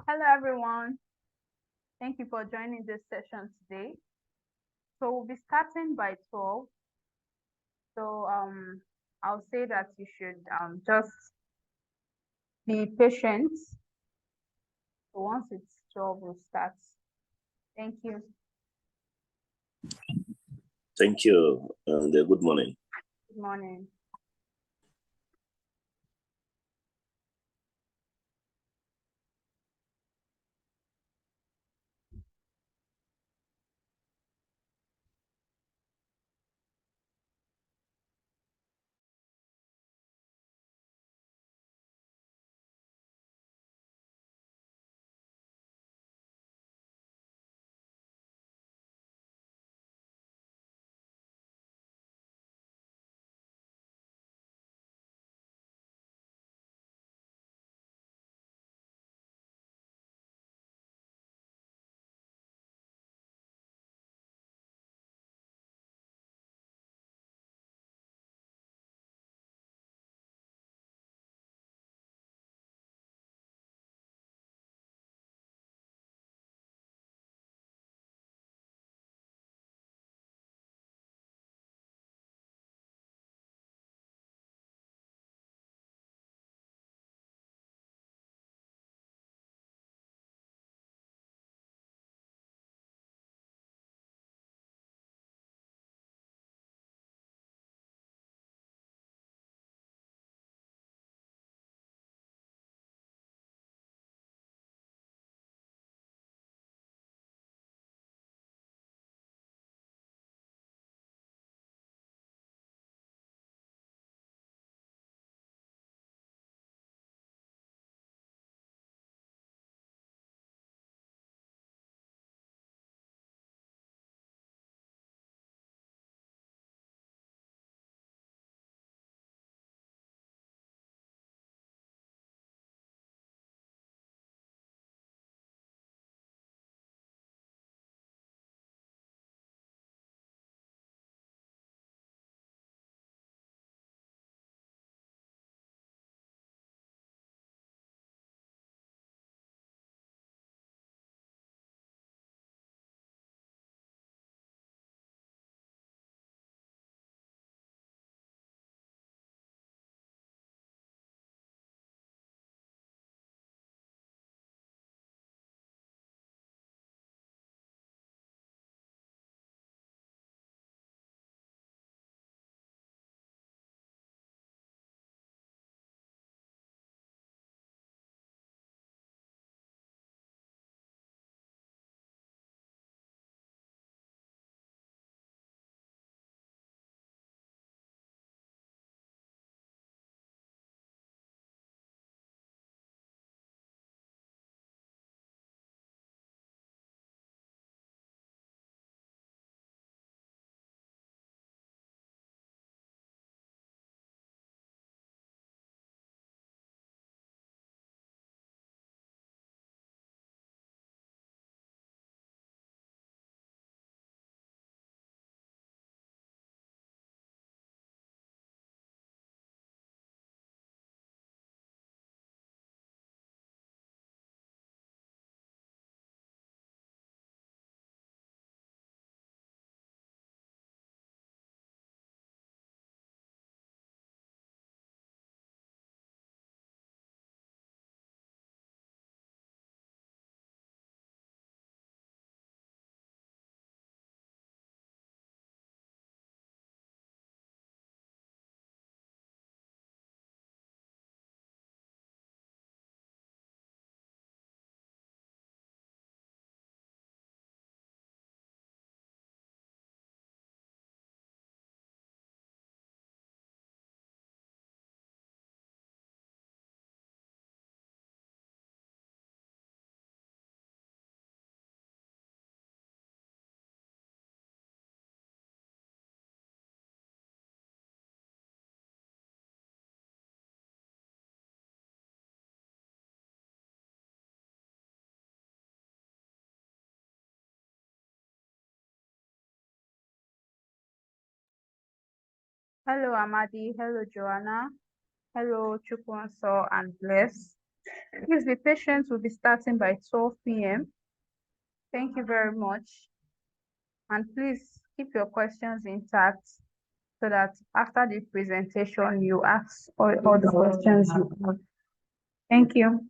Hello, everyone. Thank you for joining this session today. So we'll be starting by 12. So I'll say that you should just be patient. So once it's 12, we'll start. Thank you. Thank you, and good morning. Good morning. Hello, Amadi. Hello, Joanna. Hello, Chukwonso and Bless. Please be patient. We'll be starting by 12 p.m. Thank you very much. And please keep your questions intact so that after the presentation, you ask all the questions you have. Thank you.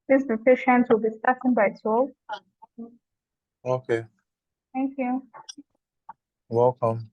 Please be patient. We'll be starting by 12. Okay. Thank you. Welcome.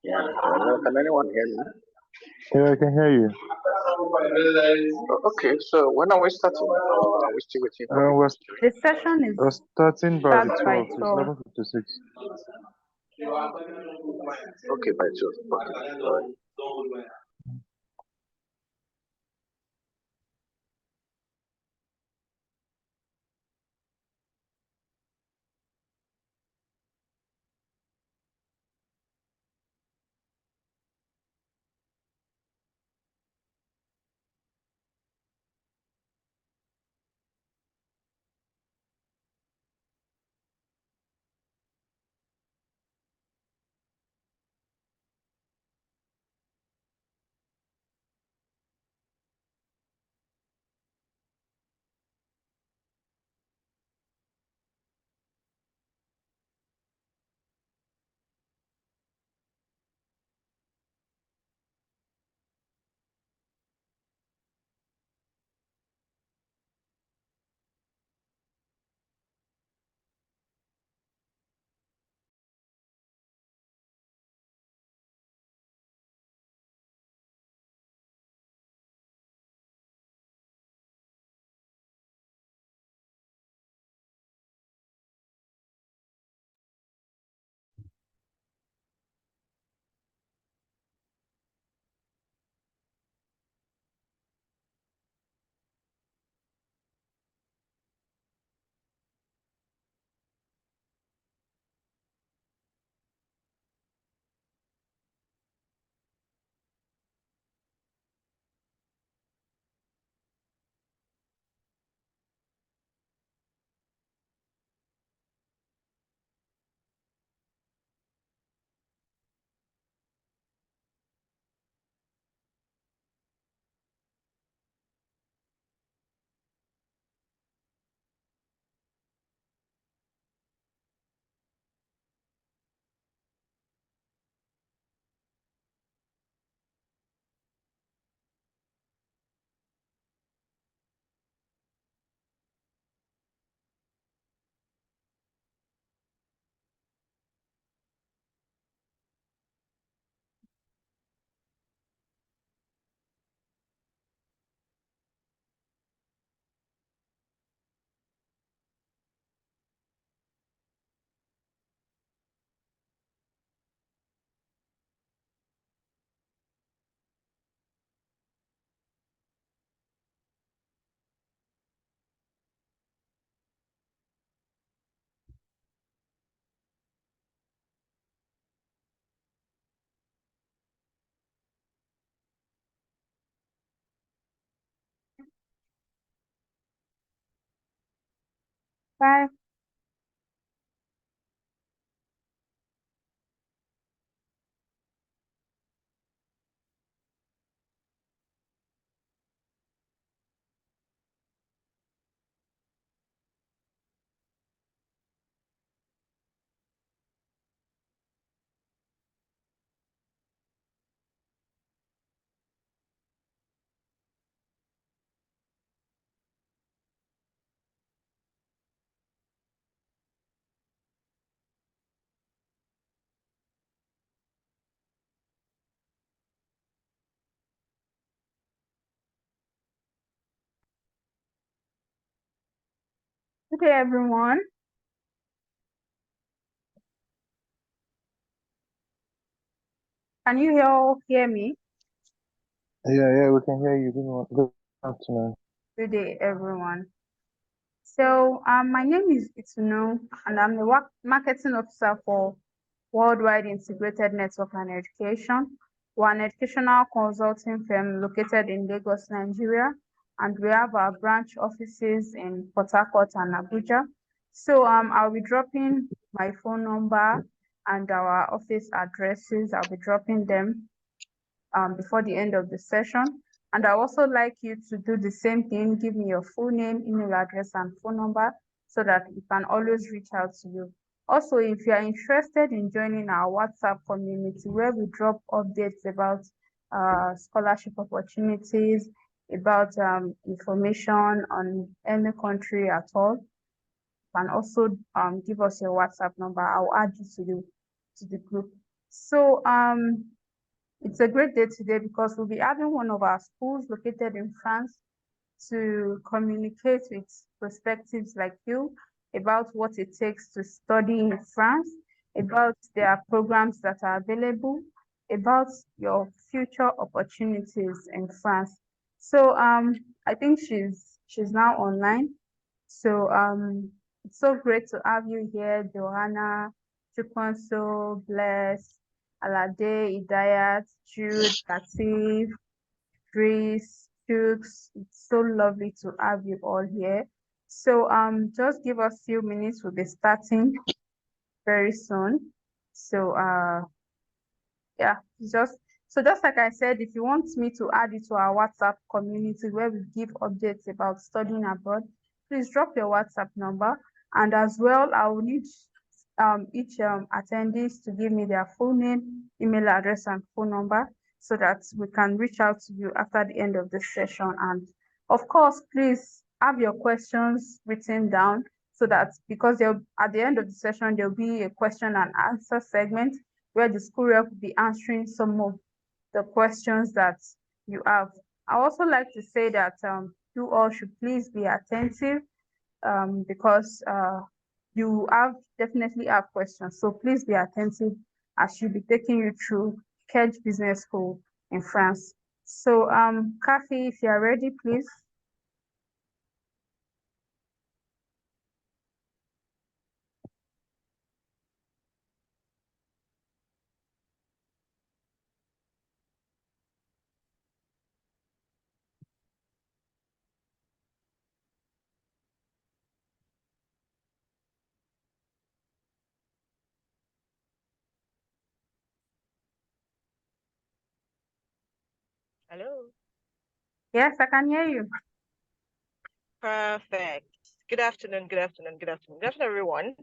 Yeah. Can anyone hear me? Yeah, I can hear you. Okay, so when are we starting? Are we still waiting for people? The session is We're starting by starts by 12. It's 12. 11:56. Okay, by 12. Okay. All right. Bye. Good day, everyone. Can you all hear me? Yeah, we can hear you. Good afternoon. Good day, everyone. So, my name is Ituno, and I'm the marketing officer for Worldwide Integrated Network and Education. We're an educational consulting firm located in Lagos, Nigeria, and we have our branch offices in Port Harcourt and Abuja. So, I'll be dropping my phone number and our office addresses. I'll be dropping them before the end of the session. And I also like you to do the same thing. Give me your full name, email address, and phone number so that we can always reach out to you. Also, if you are interested in joining our WhatsApp community where we drop updates about scholarship opportunities, about information on any country at all, you can also give us your WhatsApp number. I'll add you to the group. So it's a great day today because we'll be having one of our schools located in France to communicate with prospectives like you about what it takes to study in France, about their programs that are available, about your future opportunities in France. So I think she's now online. So it's so great to have you here, Johanna, Chukwonso, Bless, Alade, Idayat, Jude, Latif, Grace, Jukes. It's so lovely to have you all here. So just give us a few minutes. We'll be starting very soon. So yeah, just like I said, if you want me to add it to our WhatsApp community where we give updates about studying abroad, please drop your WhatsApp number. And as well, I will need each attendees to give me their full name, email address, and phone number so that we can reach out to you after the end of the session. And of course, please have your questions written down so that because at the end of the session, there'll be a question and answer segment where the school rep will be answering some of the questions that you have. I also like to say that you all should please be attentive because you definitely have questions. So please be attentive as she'll be taking you through Kedge Business School in France. So Kathy, if you are ready, please. Hello. Yes, I can hear you. Perfect. Good afternoon, everyone.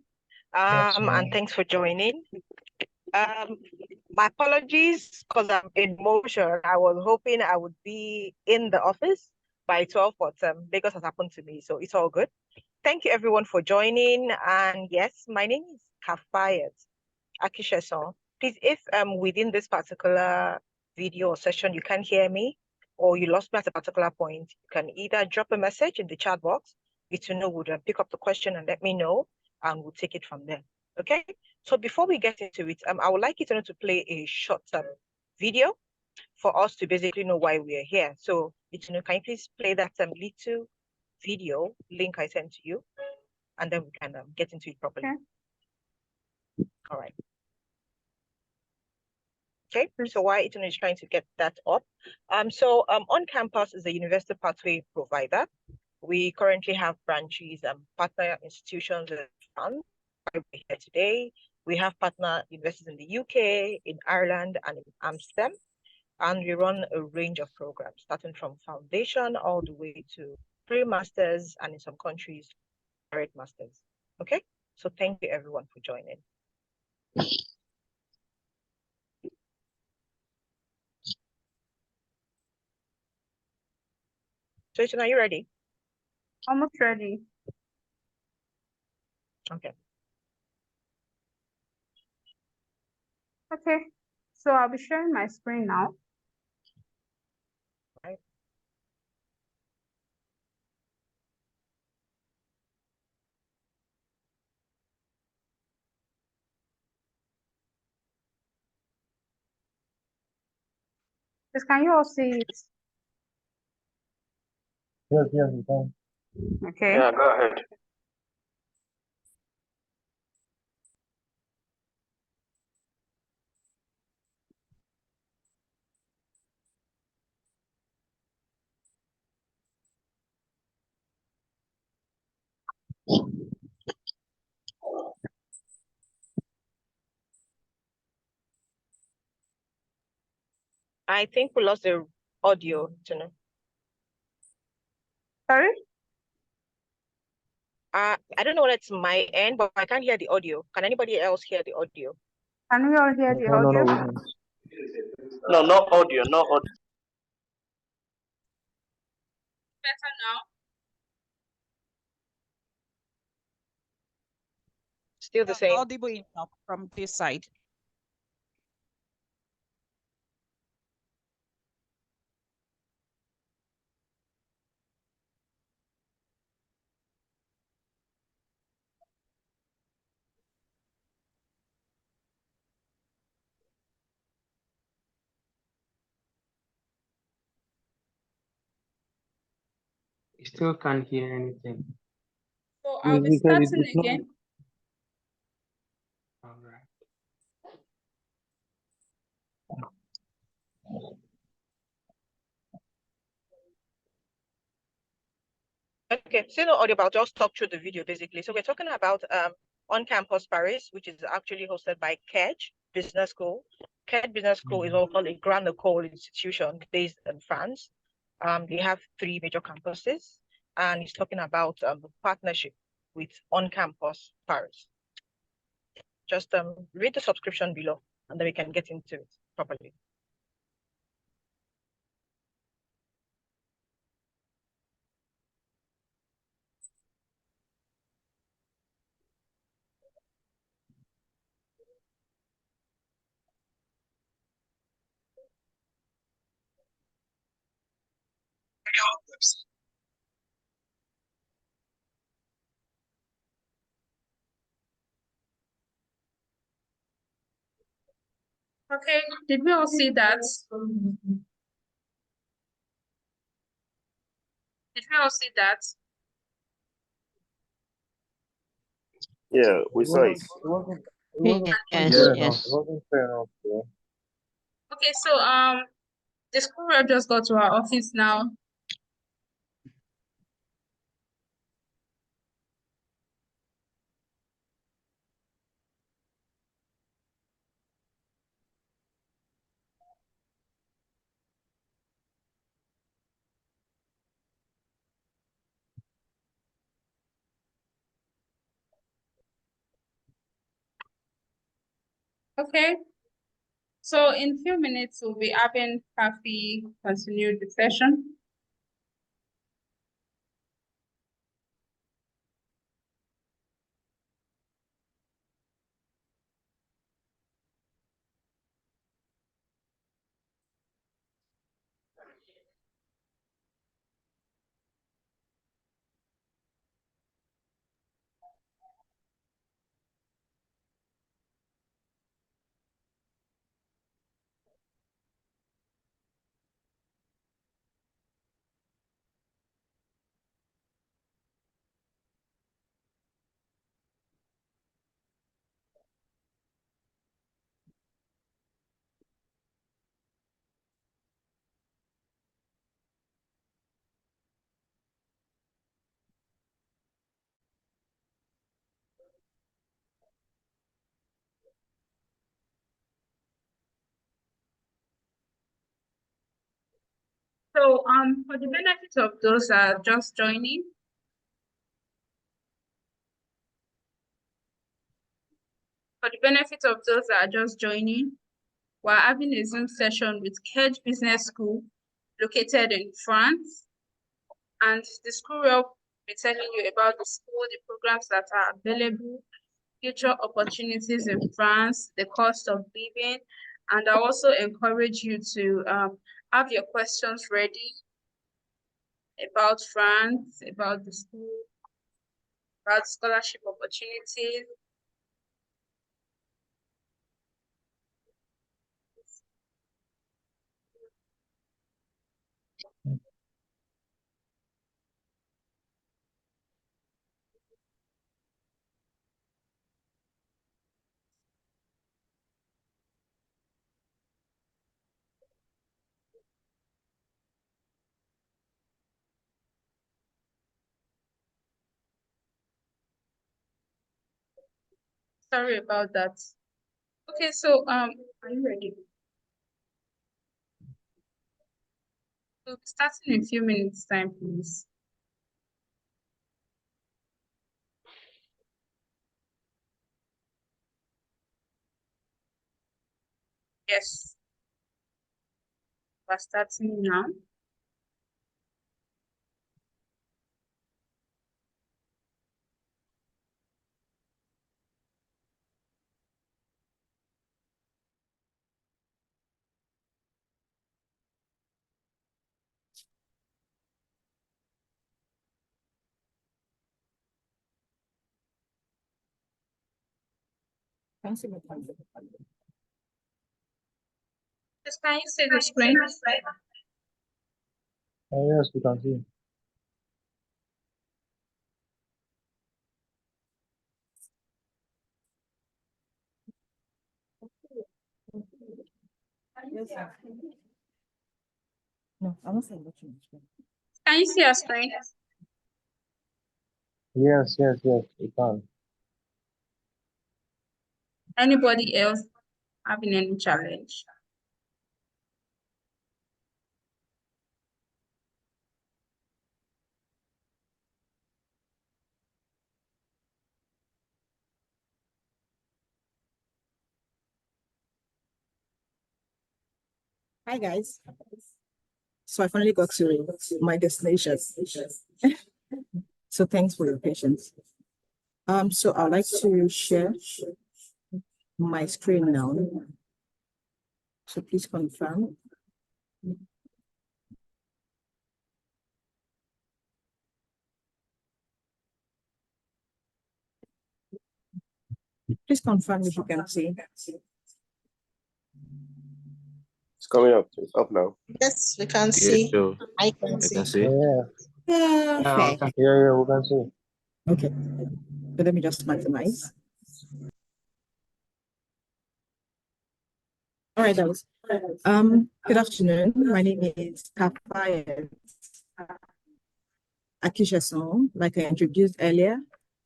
And thanks for joining. My apologies because I'm in motion. I was hoping I would be in the office by 12, but Lagos has happened to me, so it's all good. Thank you everyone for joining. And yes, my name is Kafayat Akinsesan. Please, if within this particular video or session you can't hear me or you lost me at a particular point, you can either drop a message in the chat box. Ituno would pick up the question and let me know, and we'll take it from there. Okay. So before we get into it, I would like Ituno to play a short video for us to basically know why we are here. So Ituno, can you please play that little video link I sent to you, and then we can get into it properly. Okay. All right. Okay, so while Ituno is trying to get that up, on campus is a university pathway provider. We currently have branches and partner institutions in France. We're here today. We have partner universities in the UK, in Ireland, and in Amsterdam. And we run a range of programs, starting from foundation all the way to pre-masters, and in some countries, direct masters. Okay, so thank you everyone for joining. Jason, are you ready? Almost ready. Okay. Okay, so I'll be sharing my screen now. Right. Just can you all see it? Yes, we can. Okay. Yeah, go ahead. I think we lost the audio, Tina. Sorry? I don't know whether it's my end, but I can't hear the audio. Can anybody else hear the audio? Can we all hear the No, audio? we can't. No, no audio, no audio. Better now? Still the same. Audible enough from this side. I still can't hear anything. So I'll be starting again. All right. Okay, so no audio, but I'll just talk through the video basically. So we're talking about on-campus Paris, which is actually hosted by Kedge Business School. Kedge Business School is also a Grand École institution based in France. They have 3 major campuses, and he's talking about the partnership with on-campus Paris. Just read the subscription below, and then we can get into it properly. Okay, did we all see that? Did we all see that? Yeah, we saw it. Yes, Fair enough. yes. It wasn't fair enough, yeah. Okay, so the school rep just got to our office now. Okay. So in few minutes we'll be having Kathy continue the session. So for the benefit of those that are just joining, we're having a Zoom session with Kedge Business School located in France. And the school will be telling you about the school, the programs that are available, future opportunities in France, the cost of living. And I also encourage you to have your questions ready about France, about the school, about scholarship opportunities. Sorry about that. Okay, so are you ready? We'll be starting in a few minutes time, please. Yes, we're starting now. Just can you see the screen? Yes, we can see. No, I'm not saying what you mean. Can you see our screen? Yes, we can. Anybody else having any challenge? Hi guys. So I finally got to my destination. So thanks for your patience. So I'd like to share my screen now. So please confirm. Please confirm if you can see. It's coming up. It's up now. Yes, we can see. Sure. I can see. Yeah, Perfect. yeah, we can see. Okay. So let me just maximize. All right, guys. Good afternoon. My name is Kafayat Akinsesan. Like I introduced earlier,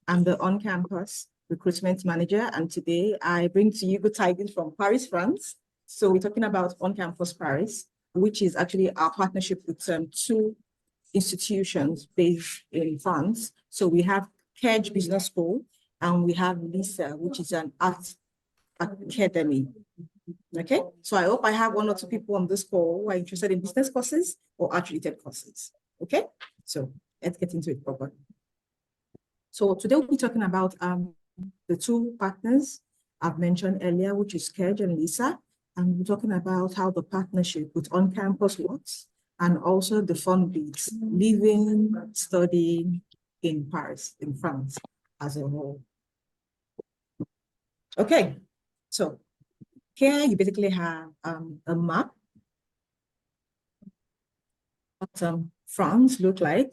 I'm the on-campus recruitment manager, and today I bring to you good tidings from Paris, France. So we're talking about on-campus Paris, which is actually our partnership with two institutions based in France. So we have Kedge Business School, and we have LISA, which is an art academy. Okay, so I hope I have one or two people on this call who are interested in business courses or art-related courses. Okay, so let's get into it properly. So today we'll be talking about the two partners I've mentioned earlier, which is Kedge and LISA, and we're talking about how the partnership with on-campus works, and also the fun bits, living, studying in Paris, in France as a whole. Okay, so here you basically have a map of what France look like.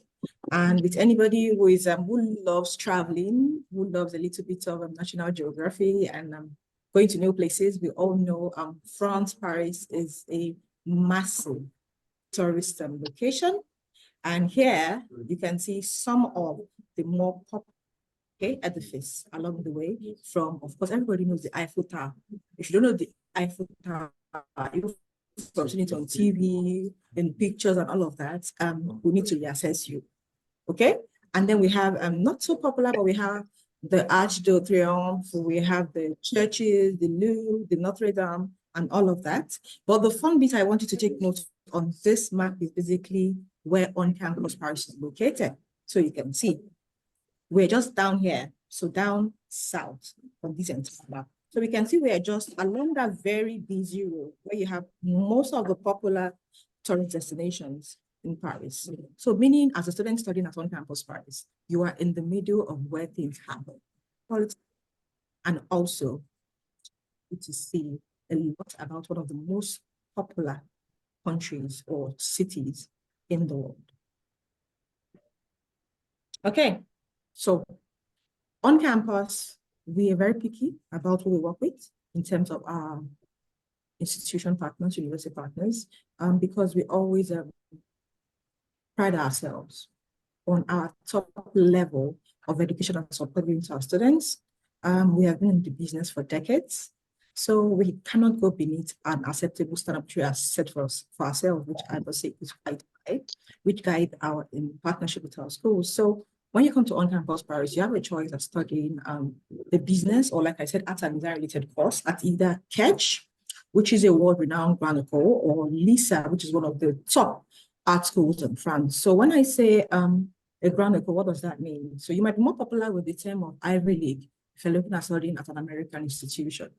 And with anybody who is who loves traveling, who loves a little bit of national geography and going to new places, we all know France, Paris is a massive tourist location. And here you can see some of the more popular edifice along the way from, of course, everybody knows the Eiffel Tower. If you don't know the Eiffel Tower, you we've seen it on TV, in pictures and all of that, we need to reassess you, okay? And then we have, not so popular, but we have the Arch de Triomphe, we have the churches, the Louvre, the Notre Dame, and all of that. But the fun bit I want you to take note on this map is basically where on-campus Paris is located. So you can see, we're just down here, so down south on this entire map. So we can see we're just along that very busy road where you have most of the popular tourist destinations in Paris. So meaning as a student studying at on-campus Paris, you are in the middle of where things happen. And also to see a lot about one of the most popular countries or cities in the world. Okay, so on campus, we are very picky about who we work with in terms of our institution partners, university partners, because we always pride ourselves on our top level of education and support to our students. We have been in the business for decades, so we cannot go beneath an acceptable standard which we have set for ourselves, which I would say is quite high, which guide our in partnership with our schools. So when you come to on-campus Paris, you have a choice of studying the business, or like I said, art and design-related course at either Kedge, which is a world-renowned Grand École, or LISA, which is one of the top art schools in France. So when I say a Grand École, what does that mean? So you might be more popular with the term of Ivy League if you're looking at studying at an American institution,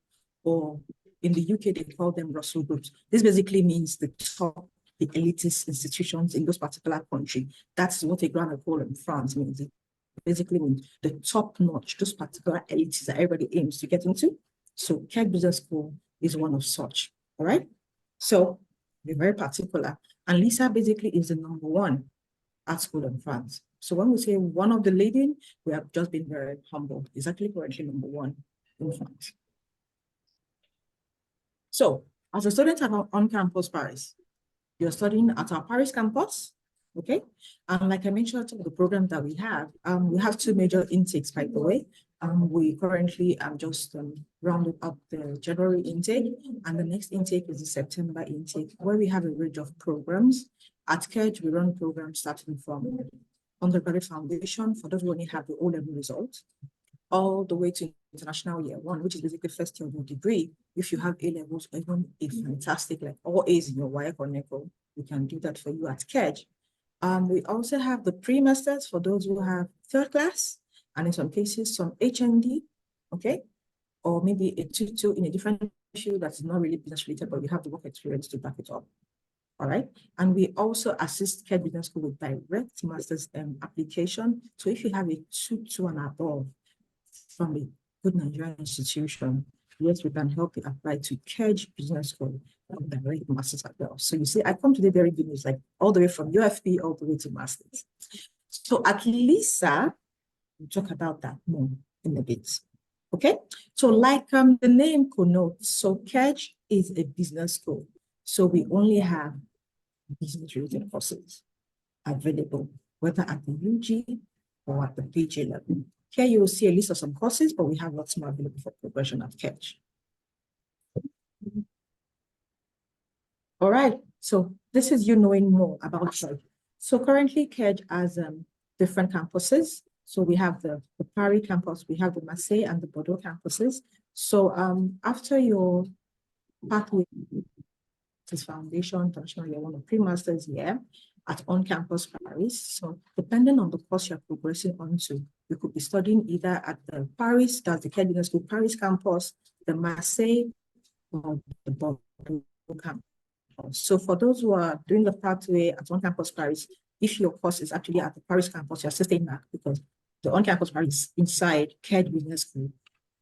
or in the UK, they call them Russell groups. This basically means the top, the elitist institutions in those particular country. That's what a Grand École in France means. It basically means the top notch, those particular elites that everybody aims to get into. So Kedge Business School is one of such, all right? So we're very particular. And LISA basically is the #1 art school in France. So when we say one of the leading, we have just been very humble. It's actually currently #1 in France. So as a student at on-campus Paris, you're studying at our Paris campus, okay? And like I mentioned, some of the programs that we have 2 major intakes, by the way. We currently just rounded up the January intake, and the next intake is the September intake, where we have a range of programs. At Kedge, we run programs starting from undergraduate foundation for those who only have the O-level results, all the way to international year 1, which is basically first year of your degree. If you have A-levels, even a fantastic, like all A's in your WIAC or NECO, we can do that for you at Kedge. We also have the pre-masters for those who have 3rd class, and in some cases, some HND, okay? Or maybe a 2-2 in a different field that's not really business related, but you have the work experience to back it up. All right. And we also assist Kedge Business School with direct master's application. So if you have a 2-2 and above from a good Nigerian institution, yes, we can help you apply to Kedge Business School and direct master's as well. So you see, I come today very good news, like all the way from UFP all the way to master's. So at LISA, we'll talk about that more in a bit. Okay. So like the name connotes, so Kedge is a business school. So we only have business-related courses available, whether at the UG or at the PG level. Here you will see a list of some courses, but we have lots more available for progression at Kedge. All right, so this is you knowing more about Kedge. So currently Kedge has different campuses. So we have the Paris campus, we have the Marseille and the Bordeaux campuses. So after your pathway, this foundation, international year 1 or pre-masters year at on-campus Paris. So depending on the course you're progressing onto, you could be studying either at the Paris, that's the Kedge Business School Paris campus, the Marseille, or the Bordeaux campus. So for those who are doing the pathway at on-campus Paris, if your course is actually at the Paris campus, you're still staying back because the on-campus Paris is inside Kedge Business School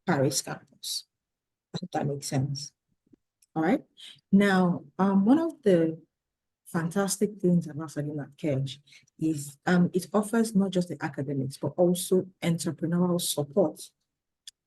Paris campus. I hope that makes sense. All right. Now, one of the fantastic things about studying at Kedge is it offers not just the academics, but also entrepreneurial support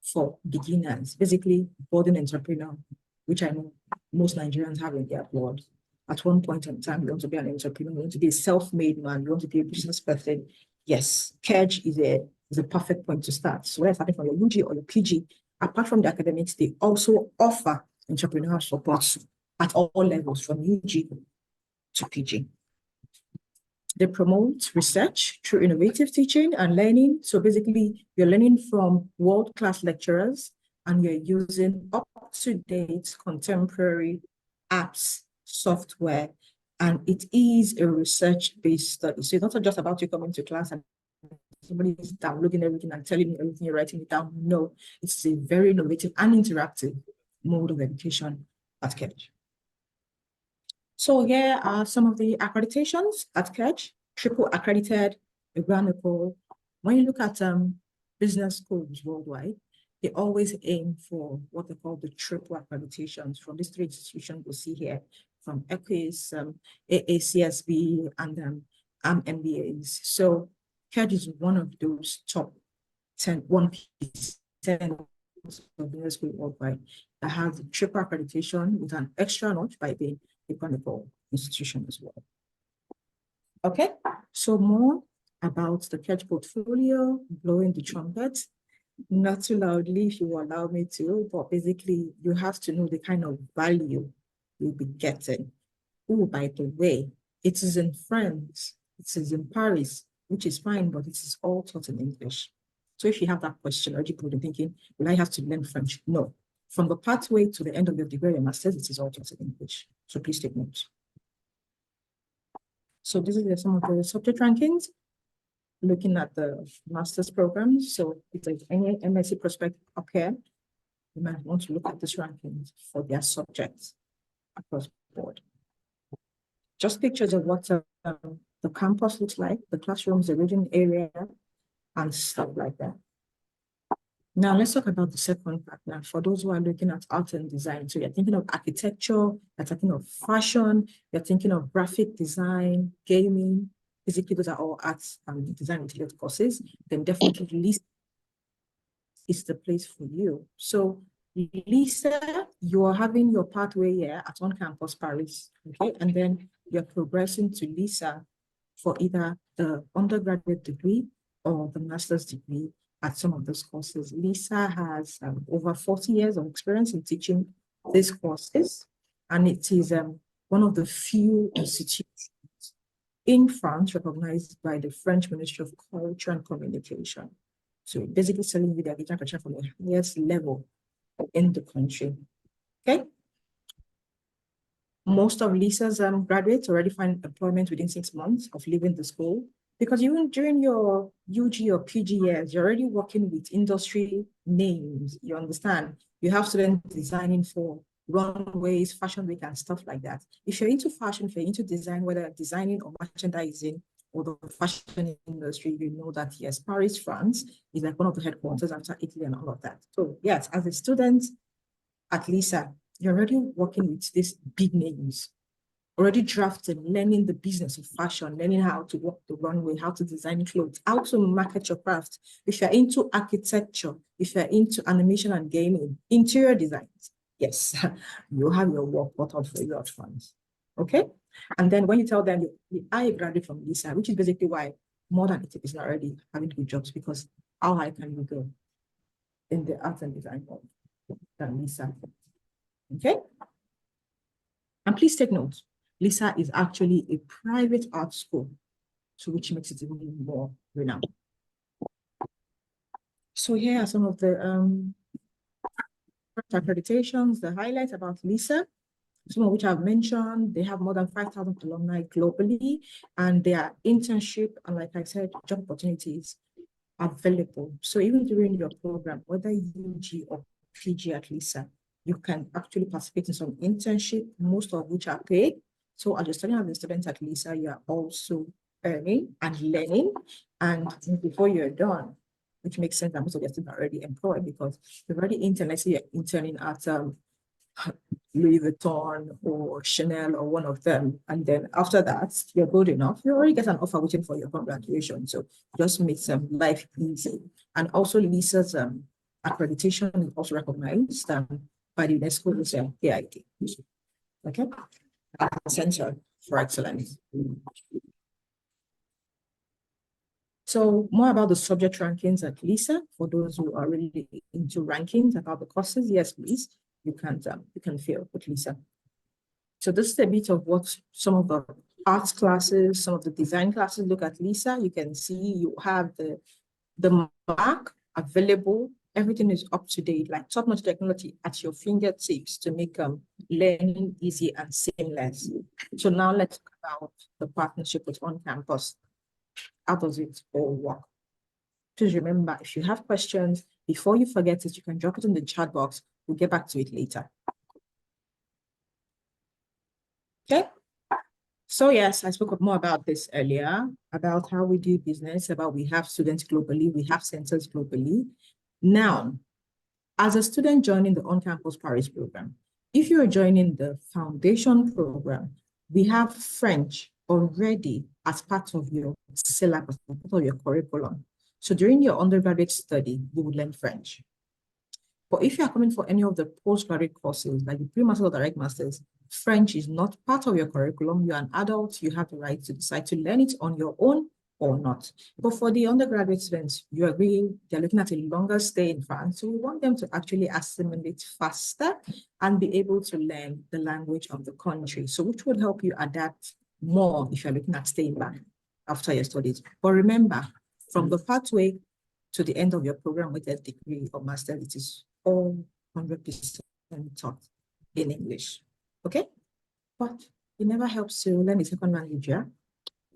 for beginners, basically budding entrepreneur, which I know most Nigerians have in their blood. At one point in time, you want to be an entrepreneur, you want to be a self-made man, you want to be a business person. Yes, Kedge is a perfect point to start. So whether starting from your UG or your PG, apart from the academics, they also offer entrepreneurial support at all levels, from UG to PG. They promote research through innovative teaching and learning. So basically, you're learning from world-class lecturers and you're using up-to-date contemporary apps, software, and it is a research-based study. So it's not just about you coming to class and somebody is downloading everything and telling you everything, you're writing it down. No, it's a very innovative and interactive mode of education at Kedge. So here are some of the accreditations at Kedge: triple accredited, a Grand Nicole. When you look at business schools worldwide, they always aim for what they call the triple accreditations from these three institutions we see here, from EQUIS, AACSB, and MBAs. So Kedge is one of those top 10, 1% of business school worldwide that has the triple accreditation with an extra notch by being a Chronicle institution as well. Okay, so more about the Kedge portfolio, blowing the trumpet, not too loudly if you will allow me to, but basically you have to know the kind of value you'll be getting. Oh, by the way, it is in France, it is in Paris, which is fine, but it is all taught in English. So if you have that question, already put in thinking, will I have to learn French? No. From the pathway to the end of your degree and master's, it is all taught in English. So please take note. So this is some of the subject rankings, looking at the master's programs. So if there's any MSc prospect up here, you might want to look at this rankings for their subjects across the board. Just pictures of what the campus looks like, the classrooms, the reading area, and stuff like that. Now let's talk about the second part now. For those who are looking at art and design, so you're thinking of architecture, you're thinking of fashion, you're thinking of graphic design, gaming. Basically, those are all arts and design related courses. Then definitely LISA is the place for you. So LISA, you are having your pathway here at On Campus Paris, okay, and then you're progressing to LISA for either the undergraduate degree or the master's degree at some of those courses. LISA has over 40 years of experience in teaching these courses, and it is one of the few institutions in France recognized by the French Ministry of Culture and Communication. So basically selling you their digital culture from the highest level in the country, okay? Most of LISA's graduates already find employment within 6 months of leaving the school, because even during your UG or PG years, you're already working with industry names, you understand? You have students designing for runways, fashion week, and stuff like that. If you're into fashion, if you're into design, whether designing or merchandising or the fashion industry, you know that, yes, Paris, France is like one of the headquarters after Italy and all of that. So yes, as a student at LISA, you're already working with these big names, already drafting, learning the business of fashion, learning how to walk the runway, how to design clothes, how to market your craft. If you're into architecture, if you're into animation and gaming, interior designs, yes, you have your work cut out for you at France, okay? And then when you tell them, I graduated from LISA, which is basically why more than 80% are already having good jobs, because how high can you go in the art and design world than LISA, okay? And please take note, LISA is actually a private art school, so which makes it even more renowned. So here are some of the accreditations, the highlights about LISA, some of which I've mentioned. They have more than 5,000 alumni globally, and their internship and, like I said, job opportunities are available. So even during your program, whether UG or PG at LISA, you can actually participate in some internship, most of which are paid. So as you're studying as a student at LISA, you are also earning and learning. And before you're done, which makes sense that most of your students are already employed because you're already intern, let's say you're interning at Louis Vuitton or Chanel or one of them. And then after that, you're good enough, you already get an offer waiting for your graduation. So just makes life easy. And also LISA's accreditation is also recognized by the UNESCO as a KIT. Okay, Center for Excellence. So more about the subject rankings at LISA, for those who are really into rankings about the courses, yes, please, you can feel with LISA. So this is a bit of what some of the arts classes, some of the design classes look at. Lisa, you can see you have the mark available. Everything is up to date, like top-notch technology at your fingertips to make learning easy and seamless. So now let's talk about the partnership with On Campus. How does it all work? Please remember, if you have questions, before you forget it, you can drop it in the chat box. We'll get back to it later. Okay. So yes, I spoke more about this earlier, about how we do business, about we have students globally, we have centers globally. Now, as a student joining the On-Campus Paris program, if you're joining the foundation program, we have French already as part of your syllabus, part of your curriculum. So during your undergraduate study, you will learn French. But if you are coming for any of the postgraduate courses, like the pre-master's or direct master's, French is not part of your curriculum. You're an adult, you have the right to decide to learn it on your own or not. But for the undergraduate students, you agree they're looking at a longer stay in France, so we want them to actually assimilate faster and be able to learn the language of the country. So which would help you adapt more if you're looking at staying back after your studies. But remember, from the pathway to the end of your program with a degree or master, it is all 100% taught in English. Okay? But it never helps to learn a second language, yeah?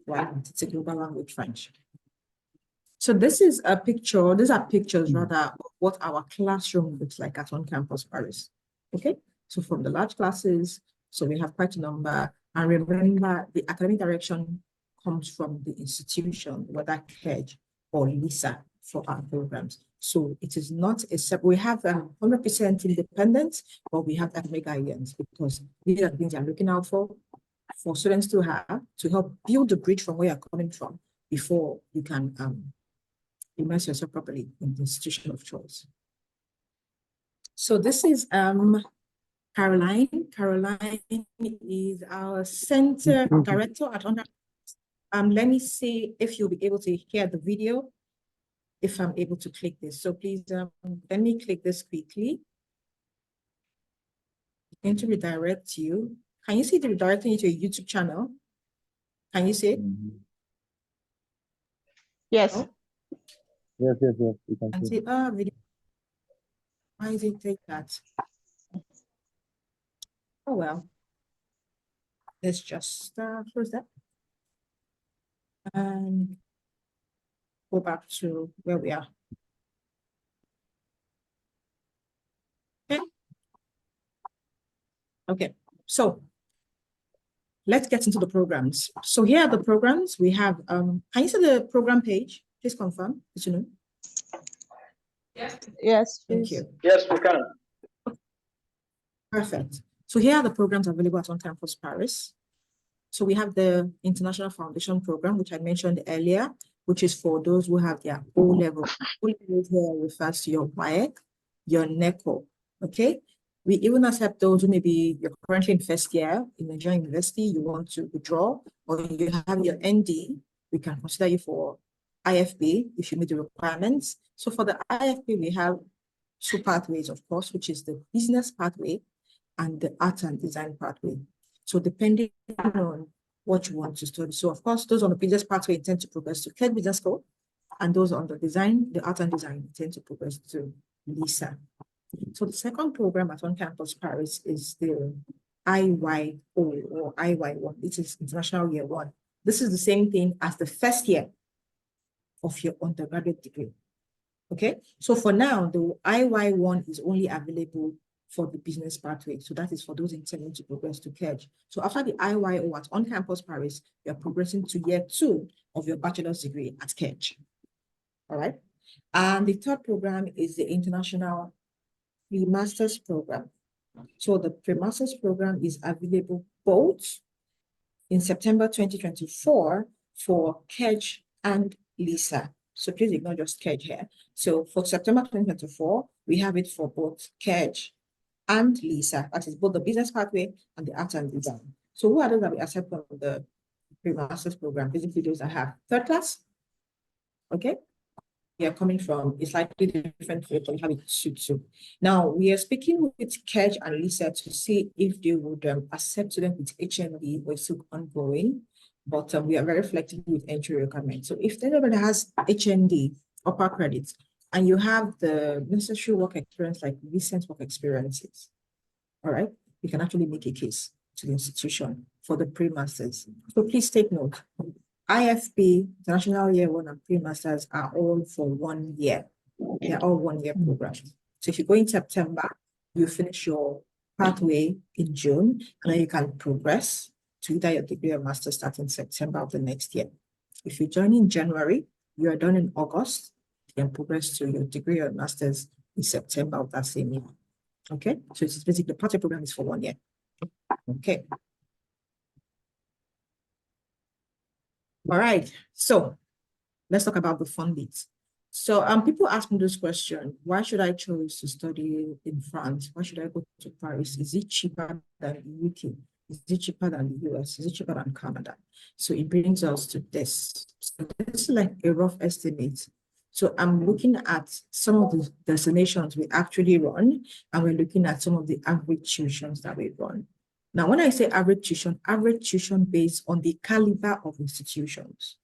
Why not? It's a global language, French. So this is a picture, these are pictures rather of what our classroom looks like at On Campus Paris. Okay? So from the large classes, so we have quite a number. And remember, the academic direction comes from the institution, whether Kedge or Lisa for our programs. So it is not a separate, we have 100% independence, but we have academic guidance because these are things I'm looking out for students to have to help build the bridge from where you're coming from before you can immerse yourself properly in the institution of choice. So this is Caroline. Caroline is our center director at On. Let me see if you'll be able to hear the video, if I'm able to click this. So please let me click this quickly. I'm going to redirect you. Can you see the redirecting you to a YouTube channel? Can you see it? Yes. Oh? Yes. You can see. Video. Why does it take that? Oh well. Let's just close that and go back to where we are. Okay. Okay. So let's get into the programs. So here are the programs. We have, can you see the program page? Please confirm. Did you know? Yes. Thank you. Yes, we can. Perfect. So here are the programs available at On Campus Paris. So we have the International Foundation Program, which I mentioned earlier, which is for those who have their O-level. O-level here refers to your WAEC, your NECO, okay? We even accept those who maybe you're currently in first year in Nigerian university, you want to withdraw, or you have your ND, we can consider you for IFB if you meet the requirements. So for the IFB, we have two pathways, of course, which is the business pathway and the art and design pathway. So depending on what you want to study. So of course, those on the business pathway intend to progress to Kedge Business School, and those on the design, the art and design intend to progress to Lisa. So the second program at On Campus Paris is the IYO or IY1. It is International Year 1. This is the same thing as the first year of your undergraduate degree. Okay, so for now, the IY1 is only available for the business pathway. So that is for those intending to progress to Kedge. So after the IYO at On Campus Paris, you're progressing to year 2 of your bachelor's degree at Kedge. All right. And the third program is the International Pre-Master's Program. So the Pre-Master's Program is available both in September 2024 for Kedge and Lisa. So please ignore just Kedge here. So for September 2024, we have it for both Kedge and Lisa. That is both the business pathway and the art and design. So who are those that we accept from the pre-master's program? Basically those that have third class, okay, are coming from is slightly different from how it suits you. Now, we are speaking with Kedge and Lisa to see if they would accept students with HND or still ongoing, but we are very flexible with entry requirements. So if anybody has HND, upper credits, and you have the necessary work experience, like recent work experiences, all right, you can actually make a case to the institution for the pre-masters. So please take note. IFP, International Year 1 and pre-masters are all for 1 year. They're all 1 year programs. So if you go in September, you finish your pathway in June, and then you can progress to either your degree or master starting September of the next year. If you join in January, you are done in August, you can progress to your degree or master's in September of that same year. Okay, so it's basically the pathway program is for 1 year. Okay. All right, so let's talk about the fun bits. So people ask me this question: why should I choose to study in France? Why should I go to Paris? Is it cheaper than the UK? Is it cheaper than the US? Is it cheaper than Canada? So it brings us to this. So this is like a rough estimate. So I'm looking at some of the destinations we actually run, and we're looking at some of the average tuitions that we run. Now, when I say average tuition based on the caliber of institutions.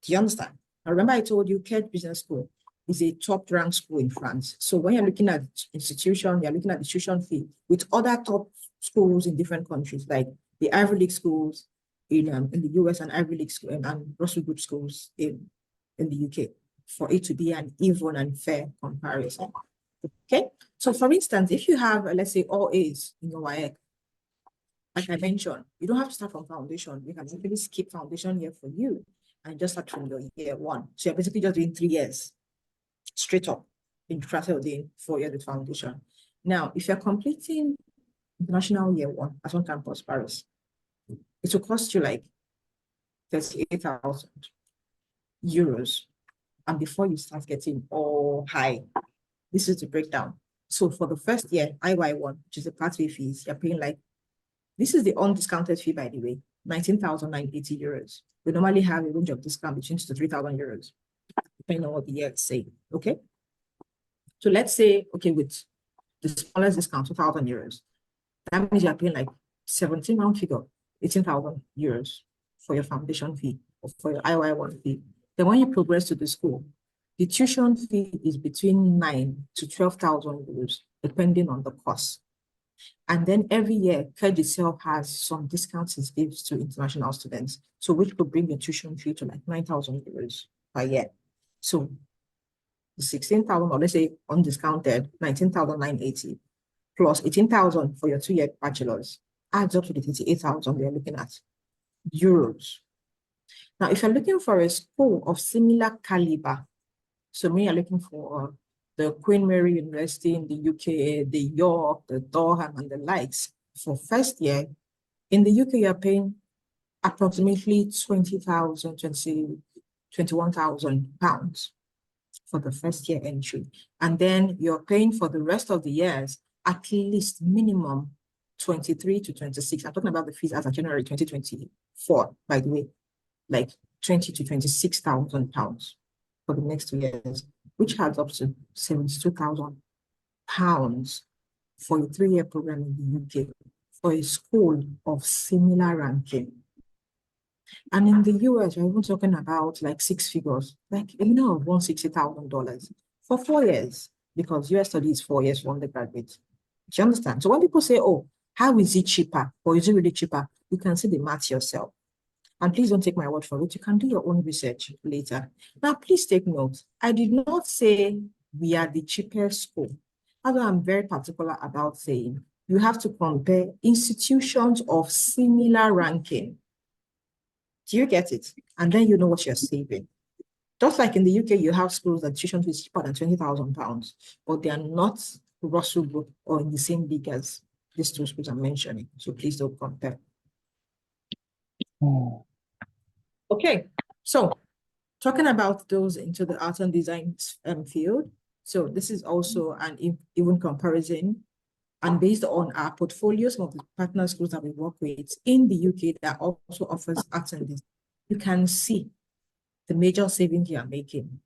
Do you understand? Now, remember I told you Kedge Business School is a top-ranked school in France. So when you're looking at institution, you're looking at the tuition fee with other top schools in different countries, like the Ivy League schools in the US and Ivy League school and Russell Group schools in the UK, for it to be an even and fair comparison. Okay, so for instance, if you have, let's say, all A's in your WAEC, like I mentioned, you don't have to start from foundation. You can simply skip foundation year for you and just start from your year 1. So you're basically just doing 3 years straight up in transfer doing 4 years with foundation. Now, if you're completing international year 1 at on campus Paris, it will cost you like 38,000 euros. And before you start getting all high, this is the breakdown. So for the first year, IY1, which is the pathway fees, you're paying like, this is the undiscounted fee, by the way, 19,980 euros. We normally have a range of discount between 2,000 to 3,000 euros, depending on what the year is saying. Okay. So let's say, okay, with the smallest discount, 2,000 euros, that means you're paying like 17 round figure, 18,000 euros for your foundation fee or for your IY1 fee. Then when you progress to the school, the tuition fee is between 9,000 to 12,000 euros, depending on the cost. And then every year, Kedge itself has some discounts it gives to international students, so which could bring your tuition fee to like 9,000 euros per year. So 16,000, or let's say undiscounted, 19,980 plus 18,000 for your 2-year bachelor's adds up to the 38,000 we are looking at euros. Now, if you're looking for a school of similar caliber, so me, you're looking for the Queen Mary University in the UK, the York, the Durham, and the likes, for first year, in the UK, you're paying approximately 20,000, 21,000 pounds for the first year entry. And then you're paying for the rest of the years, at least minimum 23 to 26. I'm talking about the fees as of January 2024, by the way, like 20 to 26,000 pounds for the next 2 years, which adds up to 72,000 pounds for a 3-year program in the UK for a school of similar ranking. And in the US, we're even talking about like 6 figures, like a minimum of $160,000 for 4 years, because US study is 4 years for undergraduate. Do you understand? So when people say, oh, how is it cheaper, or is it really cheaper? You can see the math yourself. And please don't take my word for it. You can do your own research later. Now, please take note. I did not say we are the cheapest school. Although I'm very particular about saying you have to compare institutions of similar ranking. Do you get it? And then you know what you're saving. Just like in the UK, you have schools that tuition fees cheaper than 20,000 pounds, but they are not Russell Group or in the same league as these 2 schools I'm mentioning. So please don't compare. Okay, so talking about those into the art and design field. So this is also an even comparison, and based on our portfolios, some of the partner schools that we work with in the UK that also offers arts and design, you can see the major savings you are making.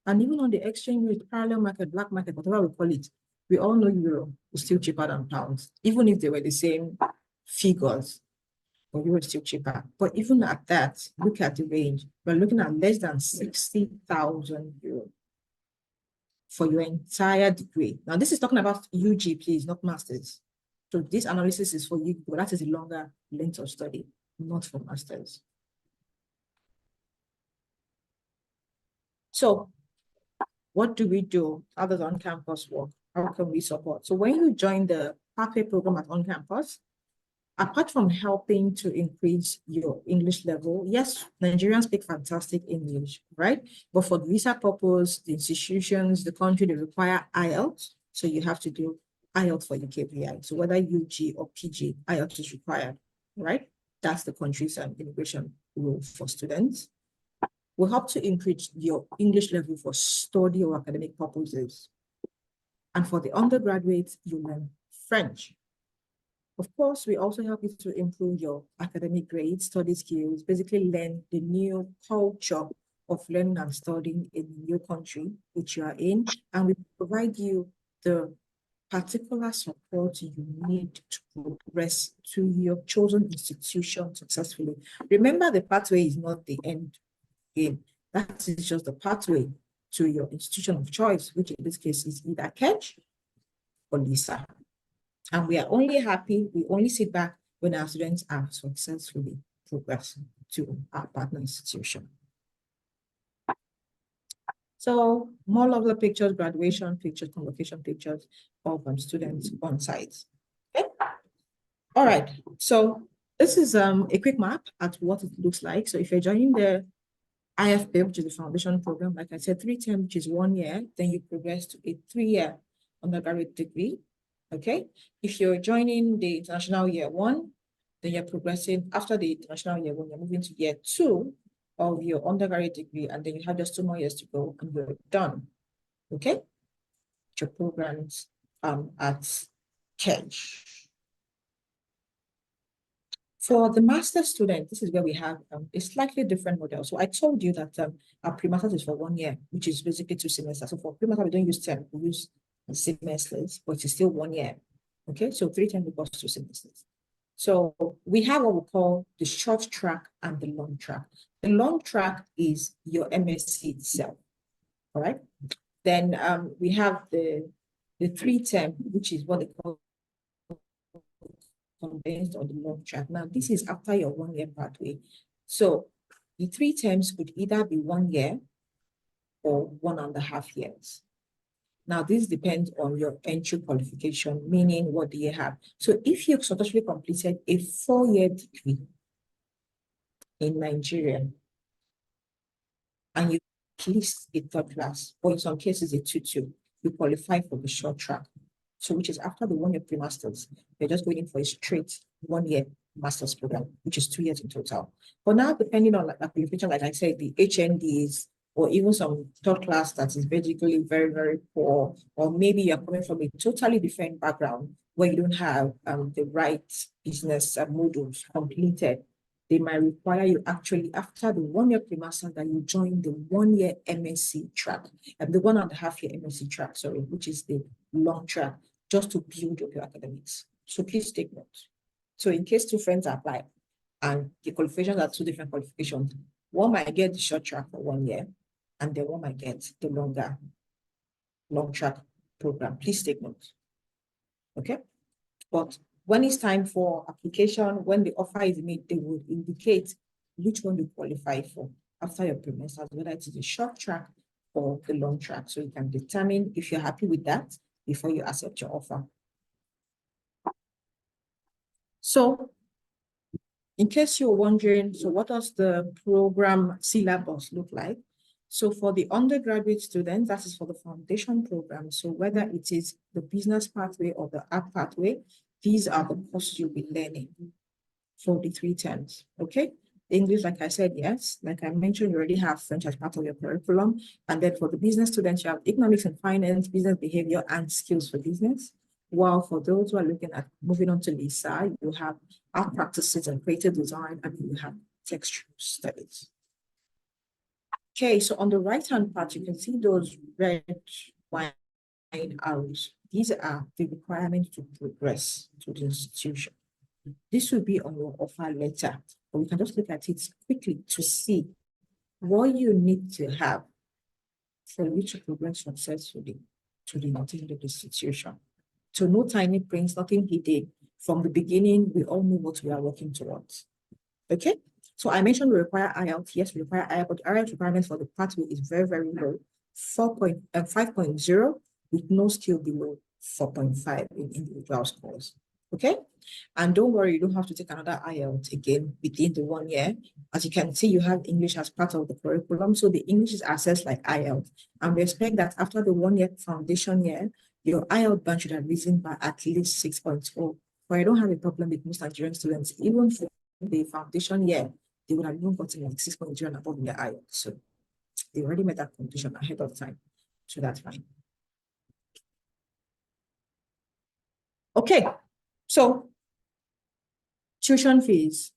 And even on the exchange rate, parallel market, black market, whatever we call it, we all know euro is still cheaper than pounds, even if they were the same figures, but euro is still cheaper. But even at that, look at the range. We're looking at less than 60,000 euros for your entire degree. Now, this is talking about UG, please, not masters. So this analysis is for you, but that is a longer length of study, not for masters. So what do we do other than on-campus work? How can we support? So when you join the pathway program at on-campus, apart from helping to increase your English level, yes, Nigerians speak fantastic English, right? But for the visa purpose, the institutions, the country, they require IELTS. So you have to do IELTS for your KPI. So whether UG or PG, IELTS is required, right? That's the country's immigration rule for students. Will help to increase your English level for study or academic purposes. And for the undergraduates, you learn French. Of course, we also help you to improve your academic grades, study skills, basically learn the new culture of learning and studying in the new country which you are in. And we provide you the particular support you need to progress to your chosen institution successfully. Remember, the pathway is not the end game. That is just the pathway to your institution of choice, which in this case is either Kedge or Lisa. And we are only happy, we only sit back when our students are successfully progressing to our partner institution. So more lovely pictures, graduation pictures, convocation pictures of students on site. Okay. All right, so this is a quick map at what it looks like. So if you're joining the IFP, which is the foundation program, like I said, 3 terms, which is 1 year, then you progress to a 3-year undergraduate degree. Okay, if you're joining the international year 1, then you're progressing after the international year 1, you're moving to year 2 of your undergraduate degree, and then you have just 2 more years to go and you're done. Okay, your programs at Kedge. For the master student, this is where we have a slightly different model. So I told you that our pre-masters is for 1 year, which is basically 2 semesters. So for pre-master, we don't use term, we use semesters, but it's still 1 year. Okay, so 3 terms equals 2 semesters. So we have what we call the short track and the long track. The long track is your MSc itself. All right. Then we have the 3 term, which is what they call based on the long track. Now, this is after your 1 year pathway. So the 3 terms could either be 1 year or 1.5 years. Now, this depends on your entry qualification, meaning what do you have? So if you've successfully completed a 4-year degree in Nigeria, and you at least a 3rd class, or in some cases a 2-2, you qualify for the short track. So which is after the 1 year pre-masters, you're just going for a straight 1 year master's program, which is 2 years in total. But now, depending on like qualification, like I said, the HNDs, or even some 3rd class that is basically very, very poor, or maybe you're coming from a totally different background where you don't have the right business modules completed, they might require you actually after the 1 year pre-master that you join the 1 year MSc track, and the 1.5 year MSc track, sorry, which is the long track, just to build up your academics. So please take note. So in case 2 friends apply and the qualifications are 2 different qualifications, one might get the short track for 1 year, and then one might get the long track program. Please take note. Okay. But when it's time for application, when the offer is made, they will indicate which one you qualify for after your pre-masters, whether it is the short track or the long track. So you can determine if you're happy with that before you accept your offer. So in case you're wondering, so what does the program syllabus look like? So for the undergraduate students, that is for the foundation program. So whether it is the business pathway or the art pathway, these are the courses you'll be learning for the 3 terms, okay? English, like I said, yes. Like I mentioned, you already have French as part of your curriculum. And then for the business students, you have economics and finance, business behavior, and skills for business. While for those who are looking at moving on to Lisa, you have art practices and creative design, and you have textual studies. Okay, so on the right-hand part, you can see those red wide arrows. These are the requirements to progress to the institution. This will be on your offer letter, but we can just look at it quickly to see what you need to have for you to progress successfully to the intended institution. So no tiny prints, nothing hidden. From the beginning, we all know what we are working towards. Okay, so I mentioned we require IELTS. Yes, we require IELTS, but IELTS requirements for the pathway is very, very low. 5.0 with no skill below 4.5 in individual scores. Okay, and don't worry, you don't have to take another IELTS again within the 1 year. As you can see, you have English as part of the curriculum, so the English is assessed like IELTS, and we expect that after the 1 year foundation year, your IELTS band should have risen by at least 6.0. But I don't have a problem with most Nigerian students, even for the foundation year, they would have even gotten like 6.0 and above in the IELTS. So they already made that completion ahead of time. So that's fine. Okay, so tuition fees.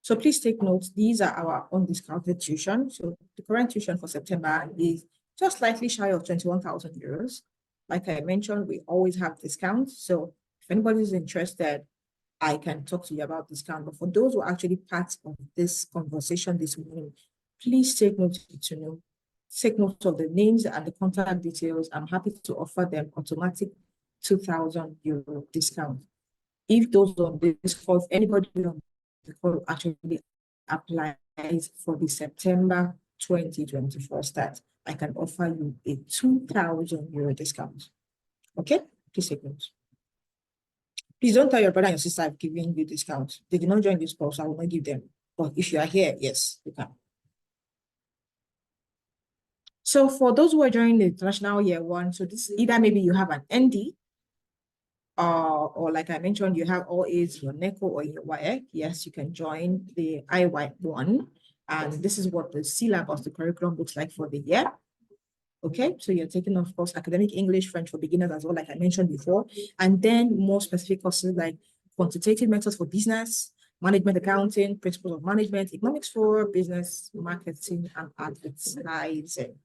So please take note, these are our undiscounted tuition. So the current tuition for September is just slightly shy of 21,000 euros. Like I mentioned, we always have discounts. So if anybody is interested, I can talk to you about discount. But for those who are actually part of this conversation this morning, please take note of the names and the contact details. I'm happy to offer them automatic 2,000 euro discount. If those on this call, if anybody on the call actually applies for the September 2024 start, I can offer you a 2,000 euro discount. Okay, please take note. Please don't tell your brother and your sister I've given you discount. They did not join this course, so I will not give them. But if you are here, yes, you can. So for those who are joining the international year 1, so this either maybe you have an ND, or like I mentioned, you have all A's, your NECO or your WAEC. Yes, you can join the IY1. And this is what the syllabus, the curriculum looks like for the year. Okay, so you're taking, of course, academic English, French for beginners as well, like I mentioned before, and then more specific courses like quantitative methods for business, management accounting, principles of management, economics for business, marketing, and advertising.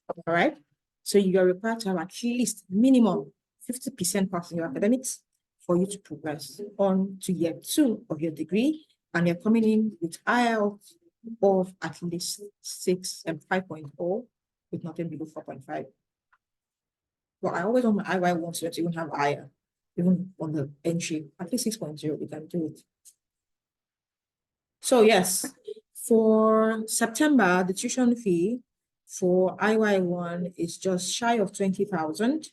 All right, so you are required to have at least minimum 50% pass in your academics for you to progress on to year 2 of your degree, and you're coming in with IELTS of at least 6 and 5.0. with nothing below 4.5. Well, I always want my IY1 students to even have higher, even on the entry, at least 6.0, we can do it. So yes, for September, the tuition fee for IY1 is just shy of 20,000.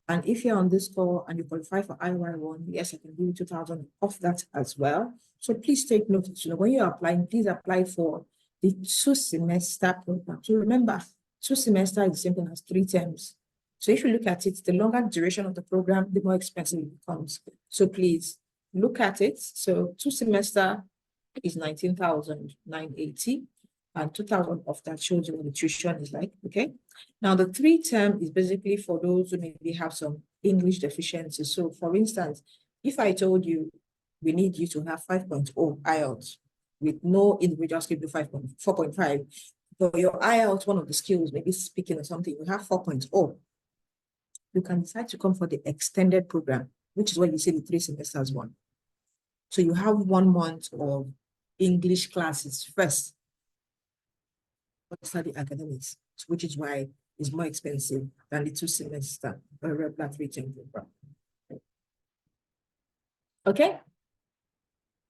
And if you're on this call and you qualify for IY1, yes, I can give you 2,000 off that as well. So please take note, when you're applying, please apply for the 2-semester program. So remember, 2 semesters is the same thing as 3 terms. So if you look at it, the longer duration of the program, the more expensive it becomes. So please look at it. So 2 semesters is 19,980, and 2,000 of that shows you what the tuition is like. Okay. Now the 3 term is basically for those who maybe have some English deficiency. So for instance, if I told you we need you to have 5.0 IELTS with no individual skill to 4.5, but your IELTS, one of the skills, maybe speaking or something, you have 4.0, you can decide to come for the extended program, which is what you see the 3 semesters one. So you have 1 month of English classes first, but study academics, which is why it's more expensive than the 2 semester regular 3-term program. Okay.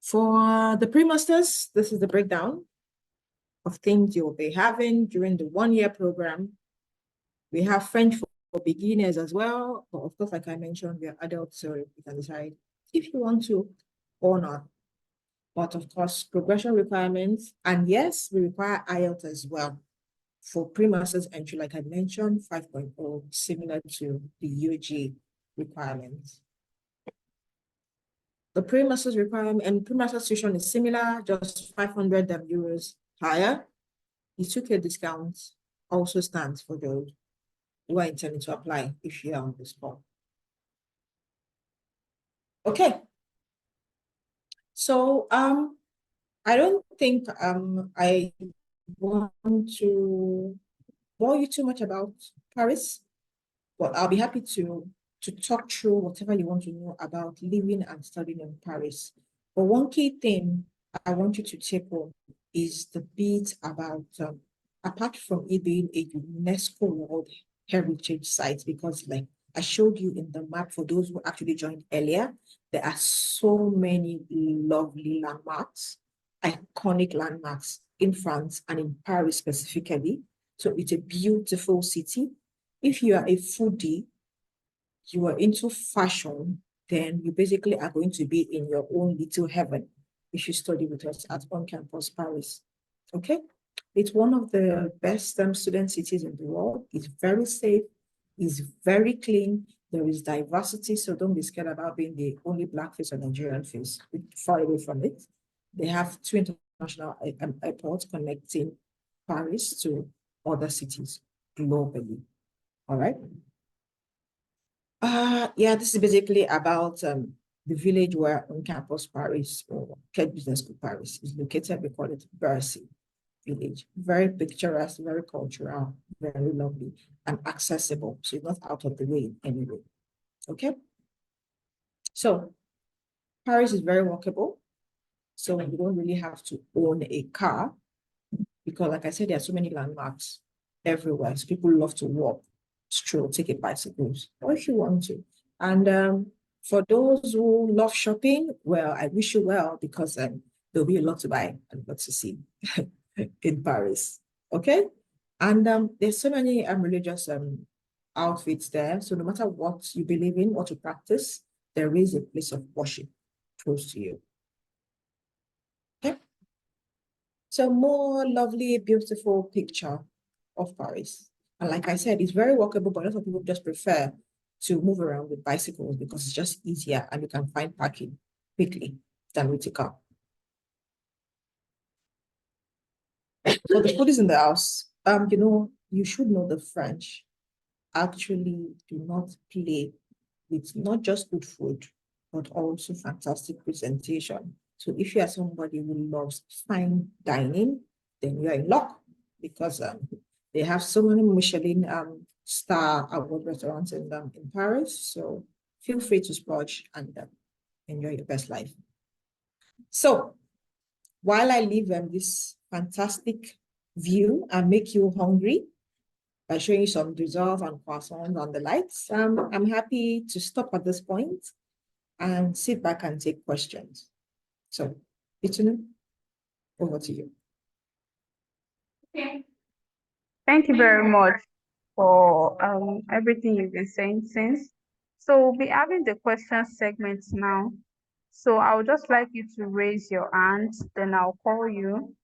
For the pre-masters, this is the breakdown of things you'll be having during the 1-year program. We have French for beginners as well, but of course, like I mentioned, we are adults, so you can decide if you want to or not. But of course, progression requirements, and yes, we require IELTS as well. For pre-masters entry, like I mentioned, 5.0, similar to the UG requirements. The pre-masters requirement and pre-masters tuition is similar, just 500 euros higher. The 2K discount also stands for those who are intending to apply if you are on this call. Okay. So I don't think I want to bore you too much about Paris, but I'll be happy to talk through whatever you want to know about living and studying in Paris. But one key thing I want you to take home is the bit about, apart from it being a UNESCO World Heritage Site, because like I showed you in the map for those who actually joined earlier, there are so many lovely landmarks, iconic landmarks in France and in Paris specifically. So it's a beautiful city. If you are a foodie, you are into fashion, then you basically are going to be in your own little heaven if you study with us at On Campus Paris. Okay? It's one of the best student cities in the world. It's very safe. It's very clean. There is diversity, so don't be scared about being the only Black face or Nigerian face. We're far away from it. They have two international airports connecting Paris to other cities globally. All right. Yeah, this is basically about the village where On Campus Paris or Kedge Business School Paris is located. We call it Bercy Village. Very picturesque, very cultural, very lovely, and accessible. So it's not out of the way anyway. Okay. So Paris is very walkable. So you don't really have to own a car because, like I said, there are so many landmarks everywhere. So people love to walk, stroll, take a bicycle, or if you want to. And for those who love shopping, well, I wish you well because there'll be a lot to buy and a lot to see in Paris. Okay, and there's so many religious outfits there. So no matter what you believe in, what you practice, there is a place of worship close to you. Okay. So more lovely, beautiful picture of Paris. And like I said, it's very walkable, but a lot of people just prefer to move around with bicycles because it's just easier and you can find parking quickly than with a car. For the foodies in the house, you know, you should know the French actually do not play with not just good food, but also fantastic presentation. So if you are somebody who loves fine dining, then you're in luck because they have so many Michelin star award restaurants in Paris. So feel free to splurge and enjoy your best life. So while I leave this fantastic view and make you hungry by showing you some reserve and croissants and the lights, I'm happy to stop at this point and sit back and take questions. So, Itunu, over to you. Okay. Thank you very much for everything you've been saying since. So we'll be having the question segment now. So I would just like you to raise your hand, then I'll call you.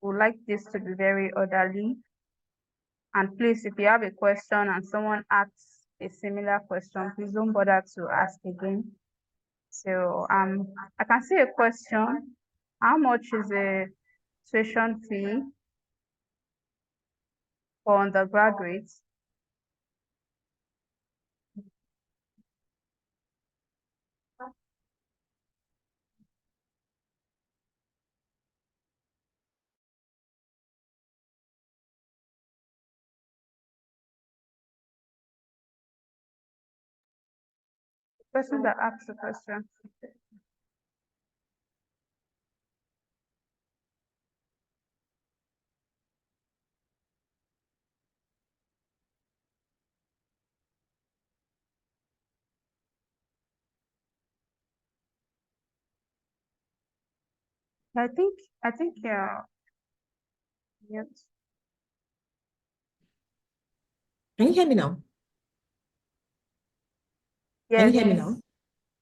We'd like this to be very orderly. And please, if you have a question and someone asks a similar question, please don't bother to ask again. So I can see a question. How much is a tuition fee for undergraduates? The person that asked the question. I think yeah. Yes. Can you hear me now? Can you Yes. hear me now?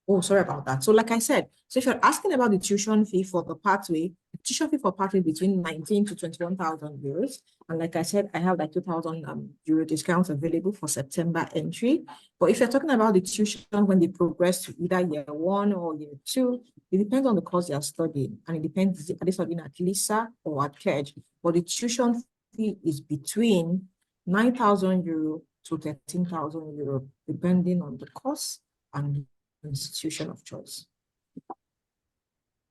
Oh, sorry about that. So like I said, so if you're asking about the tuition fee for the pathway, the tuition fee for pathway between 19 to 21,000 euros. And like I said, I have like 2,000 euro discounts available for September entry. But if you're talking about the tuition when they progress to either year 1 or year 2, it depends on the course you're studying. And it depends, are they studying at LISA or at Kedge? But the tuition fee is between 9,000 euro to 13,000 euro, depending on the course and institution of choice.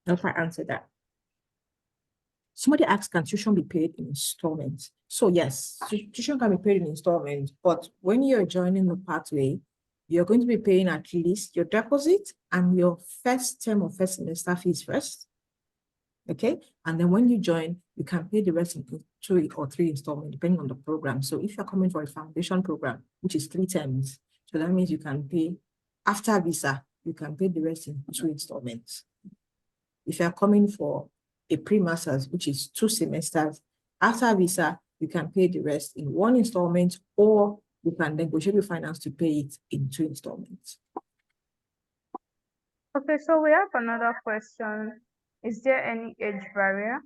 I hope I answered that. Somebody asked, can tuition be paid in installments? So yes, tuition can be paid in installments, but when you're joining the pathway, you're going to be paying at least your deposit and your first term of first semester fees first. Okay, and then when you join, you can pay the rest in 2 or 3 installments, depending on the program. So if you're coming for a foundation program, which is 3 terms, so that means you can pay after visa, you can pay the rest in 2 installments. If you're coming for a pre-masters, which is 2 semesters, after visa, you can pay the rest in 1 installment, or you can negotiate with finance to pay it in 2 installments. Okay, so we have another question. Is there any age barrier?